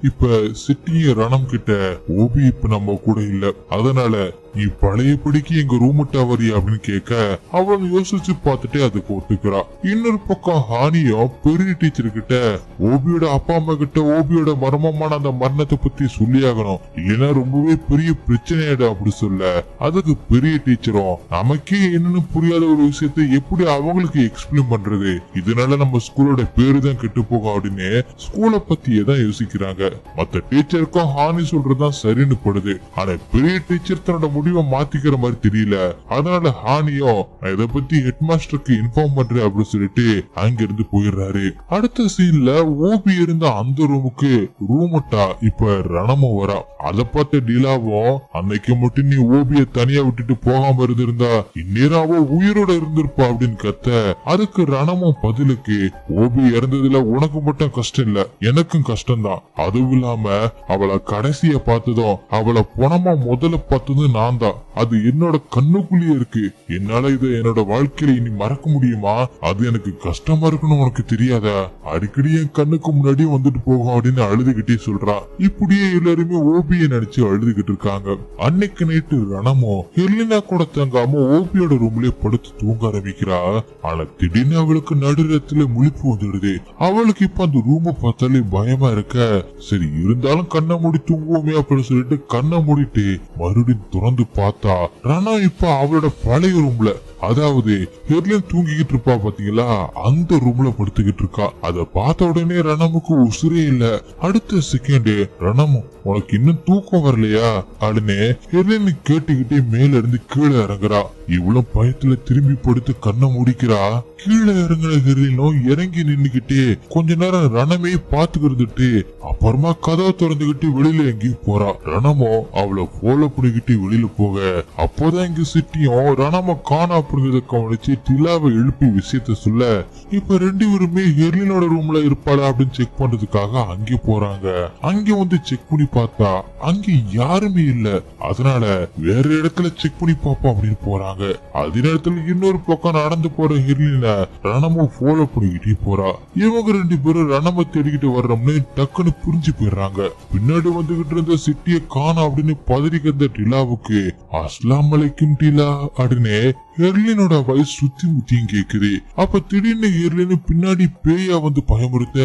இப்ப சிட்டிய ரணம் கிட்ட ஓபி இப்ப நம்ம கூட இல்ல, அதனால நீ பழையபடிக்கு எங்க ரூமுட்டா வரியா அப்படின்னு கேட்க அவன் யோசிச்சு பார்த்துட்டே அதுக்கு ஒத்துக்கிறா. இன்னொரு பக்கம் ஹானியும் பெரிய டீச்சர் கிட்ட ஓபியோட அப்பா அம்மா கிட்ட ஓபியோட மர்மமான அந்த மரணத்தை பத்தி சொல்லியாகணும், இல்லைன்னா ரொம்பவே பெரிய பிரச்சனையாடும் அப்படி சொல்ல அதுக்கு பெரிய டீச்சரும் நமக்கே என்னன்னு புரியாத ஒரு விஷயத்த எப்படி அவங்களுக்கு எக்ஸ்பிளைன் பண்றது, இதனால நம்ம ஸ்கூலோட பேரு தான் கெட்டு போகும் அப்படின்னு ஸ்கூலை பத்தியே தான் யோசிக்கிறாங்க. மத்த டீச்சருக்கும் ஹானி சொல்றதுதான் சரின்னு படுது. ஆனா பெரிய டீச்சர் தன்னோட முடிவை மாத்திக்கிற மாதிரி தெரியல. அதனால ஹானியும் இதை பத்தி ஹெட் மாஸ்டருக்கு இன்ஃபார்ம் பண்றேன் அப்படின்னு சொல்லிட்டு அங்கிருந்து போயிடுறாரு. அடுத்த சீன்ல ஓபி இருந்த அந்த ரூமுக்கு ரூமட்டா இப்ப ரணமும் வரா. அதை பார்த்த டீலாவும் அன்னைக்கு மட்டும் நீ ஓபிய தனியா விட்டுட்டு போகாம இருந்திருந்தா இந்நேரம் அவ உயிரோட இருந்திருப்பா அப்படின்னு கத்த அதுக்கு ரணமும் பதிலுக்கு ஓபி இறந்ததுல உனக்கு மட்டும் கஷ்டம் இல்ல எனக்கும் கஷ்டம்தான், அதுவும் இல்லாம அவளை கடைசிய பார்த்ததும் அவளை பணமா முதல்ல பார்த்ததும் நான் தான், அது என்னோட கண்ணுக்குள்ளேயே இருக்கு, என்னால இதை என்னோட வாழ்க்கையில இனி மறக்க முடியுமா, அது எனக்கு கஷ்டமா இருக்குன்னு உனக்கு தெரியாதா, அடிக்கடி என் கண்ணுக்கு முன்னாடி வந்துட்டு போகும் அப்படின்னு அழுதுகிட்டே சொல்றா. இப்படியே எல்லாருமே ஓபியை நினைச்சு அழுதுகிட்டு இருக்காங்க. அன்னைக்கு நைட்டு ரணமோ ஹெர்லினா கூட தங்காம ஓபியோட ரூம்லயே படுத்து தூங்க ஆரம்பிக்கிறா. ஆனா திடீர்னு அவளுக்கு நடுரத்துல முழிப்பு வந்துடுது. அவளுக்கு இப்ப அந்த ரூமை பார்த்தாலே பயமா இருக்க, சரி இருந்தாலும் கண்ணை மூடி தூங்குவோமே அப்படின்னு சொல்லிட்டு கண்ணை மூடிட்டு மறுபடியும் திறந்து பார்த்தா ரணம் இப்ப அவளோட பழைய ரூம்ல, அதாவது ஹெர்லின் தூங்கிக்கிட்டு இருப்பா பாத்தீங்களா அந்த ரூம்ல படுத்துக்கிட்டு இருக்கா. அத பார்த்த உடனே ரணமுக்கு உசுரே இல்ல. அடுத்த செகண்ட் ரணம் உனக்கு இன்னும் தூக்கம் வரலையா அப்படின்னு ஹெர்லின் கேட்டுக்கிட்டே மேல இருந்து கீழே இறங்குறா. இவ்வளவு பயத்துல திரும்பி படுத்து கண்ணை முடிக்கிறா. கீழே இறங்குற ஹெர்லினும் இறங்கி நின்னுகிட்டே கொஞ்ச நேரம் ரணமே பாத்துக்கிட்டு அப்புறமா கதவை திறந்துகிட்டு வெளியில எங்கேயும் போறா. ரணமோ அவளை ஃபாலோ பண்ணிக்கிட்டு வெளியில போக அப்போதான் இங்க சிட்டியும் ரணம காணா அப்படிங்கறத கவனிச்சு டிலாவை எழுப்பி விஷயத்த சொல்ல இப்ப ரெண்டு பேருமே ஹெர்லினோட ரூம்ல இருப்பாளா அப்படின்னு செக் பண்றதுக்காக அங்கே போறாங்க. அங்க வந்து செக் பண்ணி பார்த்தா அங்க யாருமே இல்ல. அதனால வேற இடத்துல செக் பண்ணி பாப்போம் அப்படின்னு போறாங்க. அதே நேரத்துல இன்னொரு பக்கம் நடந்து போற ஹெர்லின ரணம ஃபாலோ பண்ணிக்கிட்டே போறா. இவங்க ரெண்டு பேரும் ரணம தேடிக்கிட்டு வர்றோம்னு டக்குன்னு புரிஞ்சு போயிடுறாங்க. பின்னாடி வந்துகிட்டு இருந்த சிட்டிய காணா அப்படின்னு பதறிக்கிற டிலாவுக்கு அஸ்லாம் அலைக்கும் டிலா அப்படின்னு ஹெர்லினோட வயசு சுத்தி முத்தியும் கேக்குது. அப்ப திடீர்னு ஹெர்லின் பின்னாடி பேயா வந்து பயமுறுத்த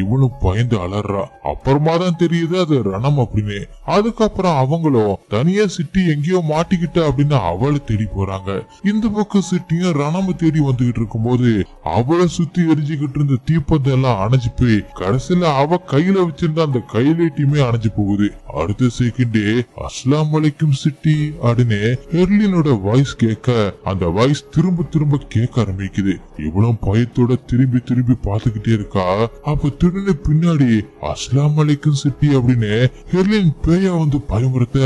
இவனும் பயந்து அலறா. அப்புறமா தான் தெரியுது அது ரணம் அப்படின்னு. அதுக்கப்புறம் அவங்களும் தனியா சிட்டி எங்கேயோ மாட்டிக்கிட்ட அப்படின்னு அவளை தேடி போறாங்க. இந்த பக்கம் சிட்டியும் ரணம தேடி வந்துகிட்டு இருக்கும் போது அவளை சுத்தி எரிஞ்சுக்கிட்டு இருந்த தீப்பந்தம் எல்லாம் அணைஞ்சு போய் கடைசியில அவ கையில வச்சிருந்த அந்த கையிலேட்டியுமே அணைஞ்சு போகுது. அடுத்த செகண்டே அஸ்லாம் அலைக்கும் சிட்டி அப்படின்னு ஹெர்லினோட வாய்ஸ் கேட்க அந்த வாய்ஸ் திரும்ப திரும்ப கேட்க ஆரம்பிக்குது. இவ்வளவு பயத்தோட திரும்பி திரும்பி பாத்துக்கிட்டே இருக்கா. அப்ப திடீர்னு பின்னாடி அஸ்லாம் அலைக்கும் சிட்டி அப்படின்னு ஹெர்லின் பேயா வந்து பயமுறுத்த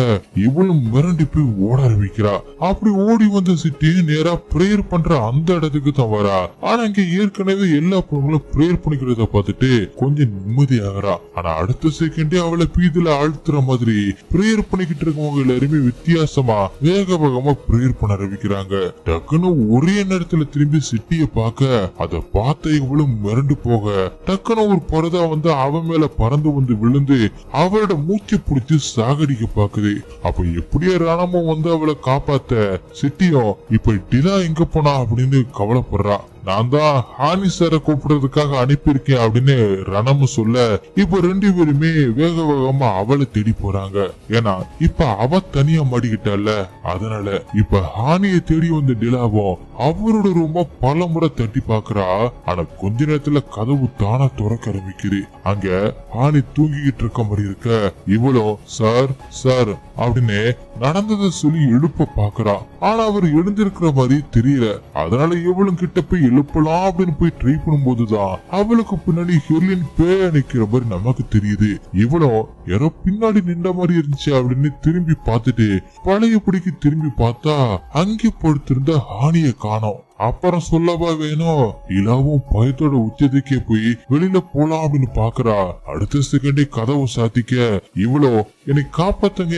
இவ்வளவு மிரண்டி போய் ஓட ஆரம்பிக்கிறா. அப்படி ஓடி வந்த சிட்டி நேரா பிரேயர் பண்ற அந்த இடத்துக்கு தான் வரா. ஆனா இங்க ஏற்கனவே எல்லா பொண்ணுங்களும் பிரேயர் பண்ணிக்கிறத பார்த்துட்டு கொஞ்சம் நிம்மதியாகிறா. ஆனா அடுத்த செகண்டே அவளை பீதில ஆழ்த்துற பாக்குற மாதிரி பிரேயர் பண்ணிக்கிட்டு இருக்கவங்க எல்லாருமே வித்தியாசமா வேக வேகமா பிரேயர் பண்ண ஆரம்பிக்கிறாங்க. டக்குன்னு ஒரே நேரத்துல திரும்பி சிட்டிய பார்க்க அதை பார்த்த இவளும் மிரண்டு போக டக்குன்னு ஒரு பரதா வந்து அவன் மேல பறந்து வந்து விழுந்து அவளோட மூச்சு பிடிச்சு சாகடிக்க பாக்குது. அப்ப எப்படியே ரணமும் வந்து அவளை காப்பாத்த சிட்டியும் இப்ப டிலா எங்க போனா அப்படின்னு கவலைப்படுறா. நான் தான் ஹானி சாரை கூப்பிடுறதுக்காக அனுப்பியிருக்கேன் அப்படின்னு ரணமும் சொல்ல இப்ப ரெண்டு பேருமே வேக வேகமா அவளை தேடி போறாங்க. ஏன்னா இப்ப அவ தனியா மாடிக்கிட்டால, அதனால இப்ப ஹானியை தேடி வந்த டிலாவும் அவரோட ரொம்ப பல முறை தட்டி பாக்குறா. ஆனா கொஞ்ச நேரத்துல கதவு தானா துறக்க ஆரம்பிக்குது. அங்க ஹானி தூங்கிக்கிட்டு இருக்க மாதிரி இருக்க இவளும் சார் சார் அப்படின்னு நடந்ததை சொல்லி எழுப்ப பாக்குறா. ஆனா அவர் எழுந்திருக்கிற மாதிரி தெரியல. அதனால இவளும் கிட்ட போய் எழுப்பலாம் அப்படின்னு போய் ட்ரை பண்ணும் போதுதான் அவளுக்கு பின்னாடி ஹெர்லின் பேய நிக்கிற மாதிரி நமக்கு தெரியுது. இவளும் யாரோ பின்னாடி நின்ற மாதிரி இருந்துச்சு அப்படின்னு திரும்பி பார்த்துட்டு பழையபடிக்கு திரும்பி பார்த்தா அங்கே படுத்திருந்த ஹானிய காணோம். அப்புறம் சொல்லவா வேணும், இலாவும் பயத்தோட உச்சத்துக்கே போய் வெளியில போலாம் அப்படின்னு பாக்குறா. அடுத்த செகண்டே கதவை சாத்திக்க இவ்வளோ என்னை காப்பாத்துங்க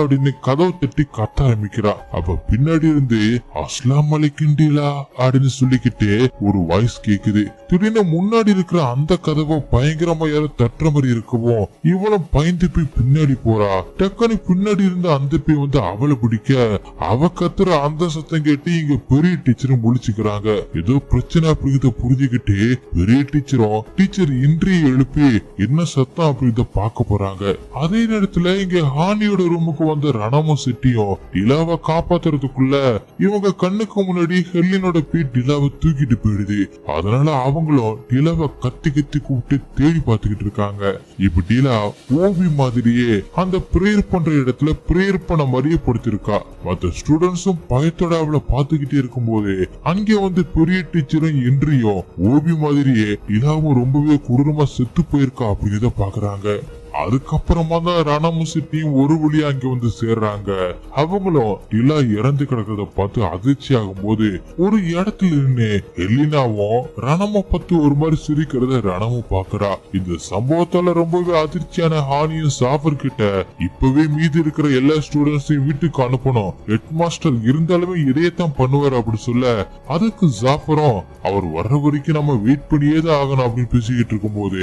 அப்படின்னு கதவை தட்டி கத்த ஆரம்பிக்கிறா. அப்ப பின்னாடி இருந்து அஸ்லாம் அலைக்கும் டிலா அப்படின்னு சொல்லிக்கிட்டு ஒரு வாய்ஸ் கேக்குது. திடீர்னு முன்னாடி இருக்கிற அந்த கதவை பயங்கரமா யாரும் தட்டுற மாதிரி இருக்கவும் இவளும் பயந்து போய் பின்னாடி போறா. டக்குனு பின்னாடி இருந்த அந்த போய் வந்து அவளை பிடிக்க அவ கத்துற அந்த சத்தம் கேட்டு இங்க பெரிய டீச்சர் முழிச்சுக்கிறாங்க. ஏதோ பிரச்சனை அப்படிங்கிறத புரிஞ்சுக்கிட்டு பெரிய டீச்சர் இன்றைய எழுப்பி என்ன சத்தம் அப்படிங்கிறத பார்க்க போறாங்க. அதே நேரத்துல இங்க ஹானியோட ரூமுக்கு வந்த ரணமும் சிட்டியும் டிலாவை காப்பாத்துறதுக்குள்ள இவங்க கண்ணுக்கு முன்னாடி ஹெர்லினோட போய் டிலாவை தூக்கிட்டு போயிடுது. அதனால அவங்களும் டிலாவை கத்தி கூப்பிட்டு தேடி பார்த்துக்கிட்டு இருக்காங்க. இப்ப டிலா ஓபி மாதிரியே அந்த பிரேயர் பண்ற இடத்துல பிரேயர் பண்ண மாதிரியே படுத்திருக்கா. மற்ற ஸ்டூடெண்ட்ஸும் பயத்தோட அவளை பார்த்துக்கிட்டே இருக்கும் போது அங்கே வந்து பெரிய டீச்சரும் இன்றியும் ஓபி மாதிரியே டிலாவும் ரொம்பவே கொடூரமா செத்து போயிருக்கா அப்படிங்கிறத பாக்குறாங்க. அதுக்கப்புறமா தான் ரணமும் சிட்டியும் ஒரு வழியா அங்க வந்து சேர்றாங்க. அவங்களும் டிலா இறந்து கிடக்கிறத பார்த்து அதிர்ச்சி ஆகும் போது ஒரு இடத்துல நின்று ஹெர்லினாவும் ரணம பார்த்து ஒரு மாதிரி சிரிக்கிறத ரணமும் பாக்குறா. இந்த சம்பவத்தால ரொம்பவே அதிர்ச்சியான ஹானியும் சாஃபர் கிட்ட இப்பவே மீதி இருக்கிற எல்லா ஸ்டூடெண்ட்ஸையும் வீட்டுக்கு அனுப்பணும், ஹெட் மாஸ்டர் இருந்தாலுமே இதையத்தான் பண்ணுவார் அப்படி சொல்ல அதுக்கு ஜாஃபரும் அவர் வர்ற வரைக்கும் நம்ம வெயிட் பண்ணியே தான் ஆகணும் அப்படின்னு பேசிக்கிட்டு இருக்கும் போது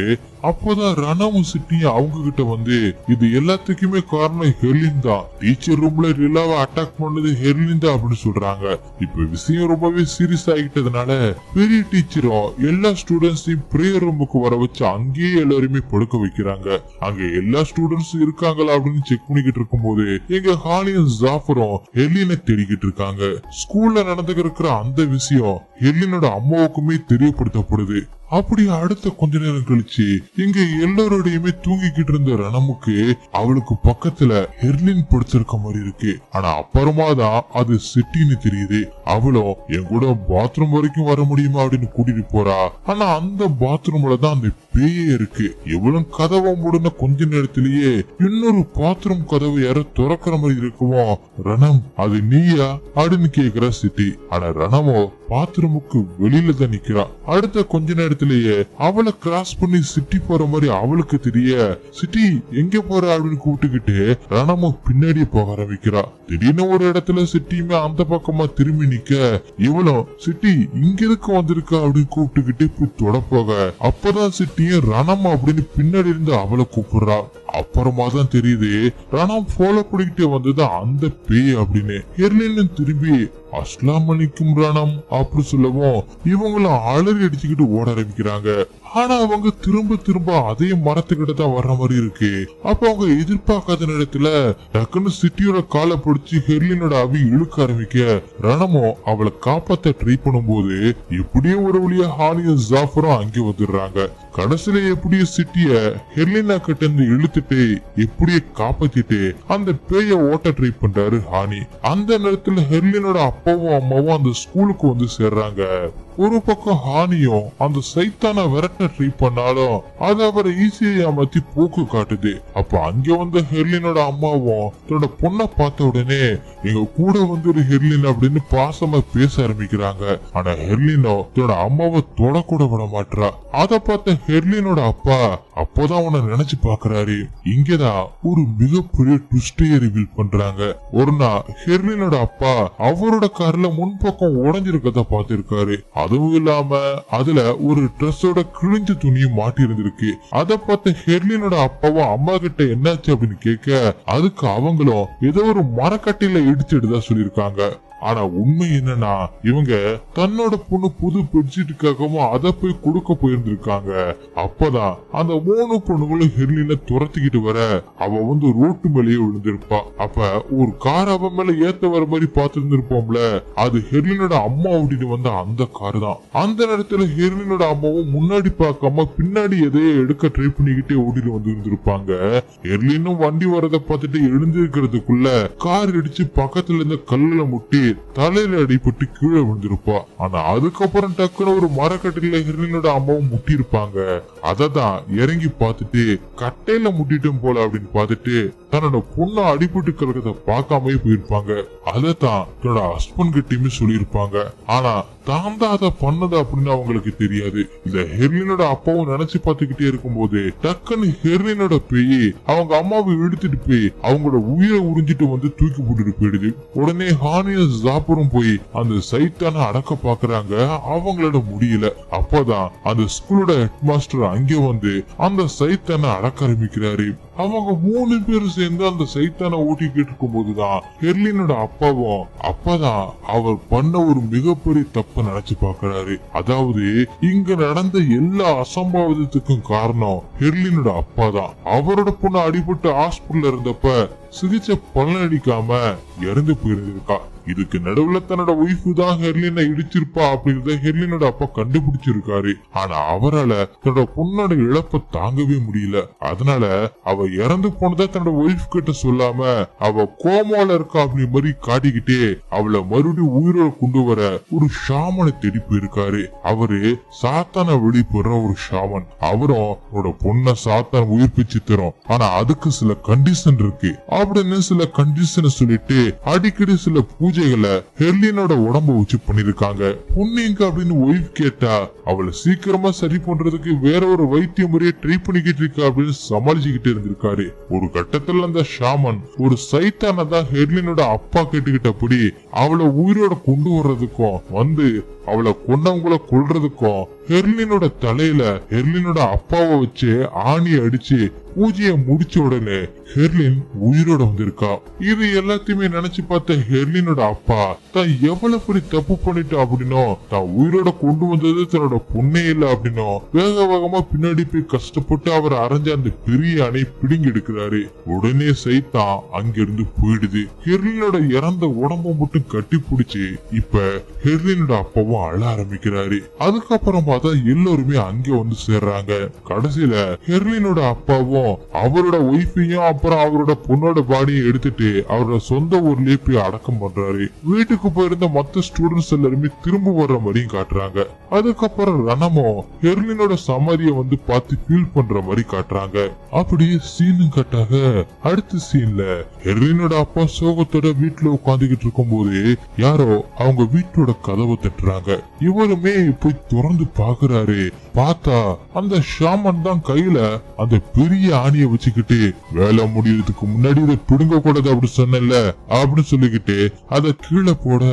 அப்பதான் ரணமும் சிட்டியும் அவங்க கிட்ட வந்து இது எல்லாத்துக்குமே காரணம் ஹெர்லின் தான், டீச்சர் ரூம்ல ரிலாவை அட்டாக் பண்ணது ஹெர்லின் தான் அப்படின்னு சொல்றாங்க. இப்ப விஷயம் ரொம்பவே சீரியஸ் ஆகிட்டதுனால பெரிய டீச்சரும் எல்லா ஸ்டூடெண்ட்ஸையும் பிரேயர் ரூமுக்கு வர வச்சு அங்கேயே எல்லாருமே படுக்க வைக்கிறாங்க. அங்க எல்லா ஸ்டூடெண்ட்ஸும் இருக்காங்களா அப்படின்னு செக் பண்ணிக்கிட்டு இருக்கும் போது எங்க ஹானியும் ஜாஃபரும் ஹெர்லினை தேடிக்கிட்டு இருக்காங்க. ஸ்கூல்ல நடந்துகிற அந்த விஷயம் ஹெர்லினோட அம்மாவுக்குமே தெரியப்படுத்தப்படுது. அப்படி அடுத்த கொஞ்ச நேரம் கழிச்சு இங்க எல்லாரோடையுமே தூங்கிக்கிட்டு இருந்த ரணமுக்கு அவளுக்கு பக்கத்துல ஹெர்லின் படுத்திருக்க மாதிரி இருக்கு. ஆனா அப்புறமா தான் அது சிட்டின்னு தெரியுது. அவளும் என் கூட பாத்ரூம் வரைக்கும் வர முடியுமா அப்படின்னு கூட்டிட்டு போறா. ஆனா அந்த பாத்ரூம்ல தான் அந்த பேயே இருக்கு. எவ்வளவு கதவை மூடின கொஞ்ச நேரத்திலேயே இன்னொரு பாத்ரூம் கதவை யாரோ திறக்கிற மாதிரி இருக்குமோ, ரணம் அது நீயா அப்படின்னு கேக்குற சிட்டி. ஆனா ரணமோ பாத்ரூமுக்கு வெளியில தான் நிக்கிறா. அடுத்த கொஞ்ச நேரத்திலேயே அவளை கிராஸ் பண்ணி சிட்டி போற மாதிரி அவளுக்கு தெரிய சிட்டி எங்க போற அப்படின்னு கூப்பிட்டுக்கிட்டு ரணமும் பின்னாடியே போக ஆரம்பிக்கிறா. திடீர்னு ஒரு இடத்துல சிட்டியுமே அந்த பக்கமா திரும்பி நிக்க இவளும் சிட்டி இங்க இருக்கு வந்திருக்கா அப்படின்னு கூப்பிட்டுக்கிட்டு போய் தொட போக அப்பதான் சிட்டியும் ரணம் அப்படின்னு பின்னாடி இருந்து அவளை கூப்பிடுறா. அப்புறமா தான் தெரியுது ரணம் ஃபாலோ பண்ணிக்கிட்டே வந்தது அந்த பேய் அப்படின்னு. ஹெர்லின் திரும்பி அஸ்லாம் அலைக்கும் ரணம் அப்படி சொல்லவும் இவங்களும் அலறி அடிச்சுக்கிட்டு ஓட ஆரம்பிக்கிறாங்க. ஆனா அவங்க திரும்ப அதே மரத்துக்கிட்ட தான் வர்ற மாதிரி இருக்கு. அப்ப அவங்க எதிர்பார்க்காத நேரத்துல டக்குன்னு சிட்டியோட காலை பிடிச்சி ஹெர்லினோட அவி இழுக்க ஆரம்பிக்க ரணமோ அவளை காப்பாத்த ட்ரை பண்ணும் போது எப்படியும் ஒரு வழியா ஹானியும் ஜாஃபரும் அங்கே வந்துடுறாங்க. கடைசியில எப்படியும் சிட்டிய ஹெர்லினா கிட்ட இருந்து இழுத்துட்டு எப்படியே காப்பாத்திட்டு அந்த பேய ஓட்ட ட்ரை பண்றாரு ஹானி. அந்த நேரத்துல ஹெர்லினோட அப்பாவும் அம்மாவும் அந்த ஸ்கூலுக்கு வந்து சேர்றாங்க. ஒரு பக்கம் ஹானியும் அந்த சைத்தான விரட்ட ட்ரை பண்ணாலும் அது அவரை ஈஸியா ஏமாத்தி போக்கு காட்டுது. அப்ப அங்க வந்த ஹெர்லினோட அம்மாவும் தன்னோட பொண்ணை பார்த்த உடனே எங்க கூட வந்து ஹெர்லின் அப்படின்னு பாசமா பேச ஆரம்பிக்கிறாங்க. ஆனா ஹெர்லினோ தன்னோட அம்மாவை தொடக்கூட விட மாட்டா. அத பார்த்த ஹெர்லினோட அப்பா அப்போதான் அவனை நினைச்சு பாக்குறாரு. இங்கதான் ஒரு மிகப்பெரிய ட்விஸ்டை ரிவீல் பண்றாங்க. ஒரு நாள் ஹெர்லினோட அப்பா அவரோட கார்ல முன்பக்கம் உடைஞ்சிருக்கத பாத்திருக்காரு. அதுவும் இல்லாம அதுல ஒரு ட்ரெஸ்ஸோட கிழிஞ்ச துணியும் மாட்டி இருந்திருக்கு. அத பார்த்த ஹெர்லினோட அப்பாவும் அம்மா கிட்ட என்னாச்சு அப்படின்னு கேட்க அதுக்கு அவங்களும் ஏதோ ஒரு மரக்கட்டையில இடிச்சுடுதா சொல்லிருக்காங்க. ஆனா உண்மை என்னன்னா இவங்க தன்னோட பொண்ணு புது பெட்ஷீட்டுக்காகவும் அதை போய் கொடுக்க போயிருந்திருக்காங்க. அப்பதான் அந்த 3 பொண்ணுங்களும் ஹெர்லின துரத்திக்கிட்டு வர அவ ரோட்டு மேலேயே விழுந்திருப்பா. அப்ப ஒரு கார் அவ மேல ஏத்த வர மாதிரி பாத்துருந்திருப்போம்ல, அது ஹெர்லினோட அம்மா ஓட்டிட்டு வந்த அந்த கார் தான். அந்த நேரத்துல ஹெர்லினோட அம்மாவும் முன்னாடி பார்க்காம பின்னாடி எதையோ எடுக்க ட்ரை பண்ணிக்கிட்டே ஓட்டிட்டு வந்து இருந்திருப்பாங்க. ஹெர்லினும் வண்டி வரத பார்த்துட்டு எழுந்திருக்கிறதுக்குள்ள கார் இடிச்சு பக்கத்துல இருந்த கல்லுல முட்டி தலையில அடிபட்டு கீழே விழுந்திருப்பா. ஆனா அதுக்கப்புறம் டக்குன்னு ஒரு மரக்கட்டையில ஹெர்லினோட அம்மாவும் முட்டி இருப்பாங்க. அததான் இறங்கி பார்த்துட்டு கட்டையில முட்டிட்டும் போல அப்படின்னு பார்த்துட்டு தன்னோட பொண்ணு அடிபட்டு கிடக்கிறத பார்க்காம போயிருப்பாங்க. அதத்தான் தன்னோட ஹஸ்பண்ட் கிட்டயுமே சொல்லியிருப்பாங்க. ஆனா தான் தான் அதை பண்ணது அப்படின்னு அவங்களுக்கு தெரியாது. இந்த ஹெர்லினோட அப்பாவும் நினைச்சு பார்த்துக்கிட்டே இருக்கும்போது டக்குன்னு ஹெர்லினோட பேய் அவங்க அம்மாவை இழுத்துட்டு போய் அவங்களோட உயிரை உறிஞ்சிட்டு வந்து தூக்கி போட்டுட்டு போயிடுது. உடனே ஹானிய ஜாப்பரும் போய் அந்த சைத்தான அடக்க பாக்குறாங்க. அவங்களோட முடியல. அப்பதான் அந்த ஸ்கூலோட ஹெட் மாஸ்டர் அங்கே வந்து அந்த சைத்தான அடக்க ஆரம்பிக்கிறாரு. அவங்க 3 பேரும் சேர்ந்து அந்த சைத்தான ஓட்டிக்கிட்டு இருக்கும் போதுதான் ஹெர்லினோட அப்பாவும் அப்பதான் அவர் பண்ண ஒரு மிகப்பெரிய தப்பு நினைச்சு பாக்குறாரு. அதாவது இங்க நடந்த எல்லா அசம்பாவிதத்துக்கும் காரணம் ஹெர்லினோட அப்பா தான். அவரோட பொண்ணு அடிபட்டு ஹாஸ்பிட்டல் இருந்தப்ப சிகிச்சை பலனடிக்காம இறந்து போயிருந்திருக்கா. இதுக்கு நடுவுல தன்னோட ஒய்ஃபு தான் ஹெர்லினை இடிச்சிருப்பா அப்படிங்கறத ஹெர்லினோட அப்பா கண்டுபிடிச்சிருக்காரு. ஆனா அவரால தன்னோட பொண்ணோட இழப்ப தாங்கவே முடியல. அதனால அவ இறந்து போனதா தன்னோட ஒய்ஃப் கிட்ட சொல்லாம அவ கோமால இருக்கா அப்படி மாதிரி காட்டிக்கிட்டே அவளை மறுபடியும் உயிரோட கொண்டு வர ஒரு ஷாமனை தேடி போயிருக்காரு. அவரு சாத்தான வெளிப்படுற ஒரு ஷாமன். அவரும் பொண்ண சாத்தான் உயிர் பிச்சு தரும். ஆனா அதுக்கு சில கண்டிஷன் இருக்கு அப்படின்னு சில கண்டிஷனை சொல்லிட்டு அடிக்கடி சில பூஜைகளை ஹெர்லினோட உடம்ப வச்சு பண்ணிருக்காங்க. பொண்ணுங்க அப்படின்னு ஒய்ஃப் கேட்டா அவளை சீக்கிரமா சரி பண்றதுக்கு வேற ஒரு வைத்திய முறையை ட்ரை பண்ணிக்கிட்டு இருக்கா அப்படின்னு சமாளிச்சுக்கிட்டு இருந்திருக்காரு. ஒரு கட்டத்துல அந்த ஷாமன் ஒரு சைத்தான தான் ஹெர்லினோட அப்பா கேட்டுக்கிட்டபடி அவளை உயிரோட கொண்டு வர்றதுக்கும் அவளை கொண்டவங்களை கொல்றதுக்கும் ஹெர்லினோட தலையில ஹெர்லினோட அப்பாவை வச்சு ஆணியை அடிச்சு பூஜையை முடிச்ச உடனே ஹெர்லின் உயிரோட வந்திருக்கா. இது எல்லாத்தையுமே நினைச்சு பார்த்த ஹெர்லினோட அப்பா தான் எவ்வளவு பெரிய தப்பு பண்ணிட்டா அப்படின்னும் தான் உயிரோட கொண்டு வந்தது தன்னோட பொண்ணே இல்ல அப்படின்னும் வேக வேகமா பின்னாடி போய் கஷ்டப்பட்டு அவர் அரைஞ்ச அந்த பெரிய அணை பிடுங்கி எடுக்கிறாரு. உடனே சைத்தான் அங்கிருந்து போயிடுது. ஹெர்லினோட இறந்த உடம்ப மட்டும் கட்டி பிடிச்சு இப்ப ஹெர்லினோட அப்பாவும் அழ ஆரம்பிக்கிறாரு. அதுக்கப்புறம் பார்த்தா எல்லாருமே அங்க வந்து சேர்றாங்க. கடைசியில ஹெர்லினோட அப்பாவும் அவரோட ஒய்ஃபையும் அப்புறம் அவரோட பொண்ணோட பாடியை எடுத்துட்டு அவரோட சொந்த ஊர்லயே போய் அடக்கம் பண்றாரு. வீட்டுக்கு போயிருந்த மத்த ஸ்டூடெண்ட்ஸ் எல்லாருமே திரும்ப வர்ற மாதிரியும் காட்டுறாங்க. அதுக்கப்புறம் ரணமும் ஹெர்லினோட சமாதியை பார்த்து ஃபீல் பண்ற மாதிரி காட்டுறாங்க. அப்படியே சீனும் கட்டாக அடுத்த சீன்ல ஹெர்லினோட அப்பா சோகத்தோட வீட்டுல உட்காந்துக்கிட்டு இருக்கும் போது யாரோ அவங்க வீட்டோட கதவை தட்டுறாங்க. இவருமே போய் திறந்து பாக்குறாரு. பார்த்தா அந்த ஷாமன் தான் கையில அந்த பெரிய ஆணியை வச்சுக்கிட்டு வேலை முடியறதுக்கு முன்னாடி இதை பிடுங்க கூடாது அப்படி சொன்னல அப்படின்னு சொல்லிக்கிட்டு அதை கீழே போட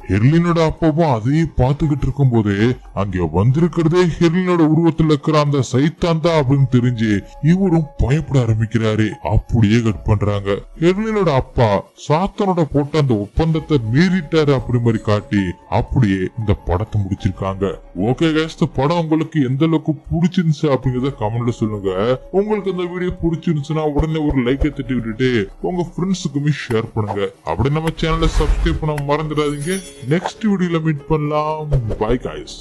ஹெர்லினோட அப்பாவும் அதையும் பார்த்துக்கிட்டு இருக்கும் போது அங்க வந்திருக்கிறதே ஹெர்லினோட உருவத்துல இருக்கிற அந்த சைத்தான் தான் அப்படின்னு தெரிஞ்சு இவரும் பயப்பட ஆரம்பிக்கிறாரு. அப்படியே கட் பண்றாங்க. ஹெர்லினோட அப்பா சாத்தானோட போட்ட அந்த ஒப்பந்தத்தை மீறிட்டாரு அப்படி மாதிரி காட்டி அப்படியே இந்த படத்தை முடிச்சிருக்காங்க. ஓகே கைஸ், இந்த படம் உங்களுக்கு எந்த அளவுக்கு பிடிச்சிருந்துச்சு அப்படிங்கறத கமெண்ட்ல சொல்லுங்க. உங்களுக்கு இந்த வீடியோ பிடிச்சிருந்துச்சுன்னா உடனே ஒரு லைக்கை தட்டி விட்டுட்டு உங்க ஃப்ரெண்ட்ஸுக்குமே ஷேர் பண்ணுங்க. அப்படி நம்ம சேனலை சப்ஸ்கிரைப் பண்ண மறந்துடாதீங்க. நெக்ஸ்ட் வீடியோல மீட் பண்ணலாம். Bye guys.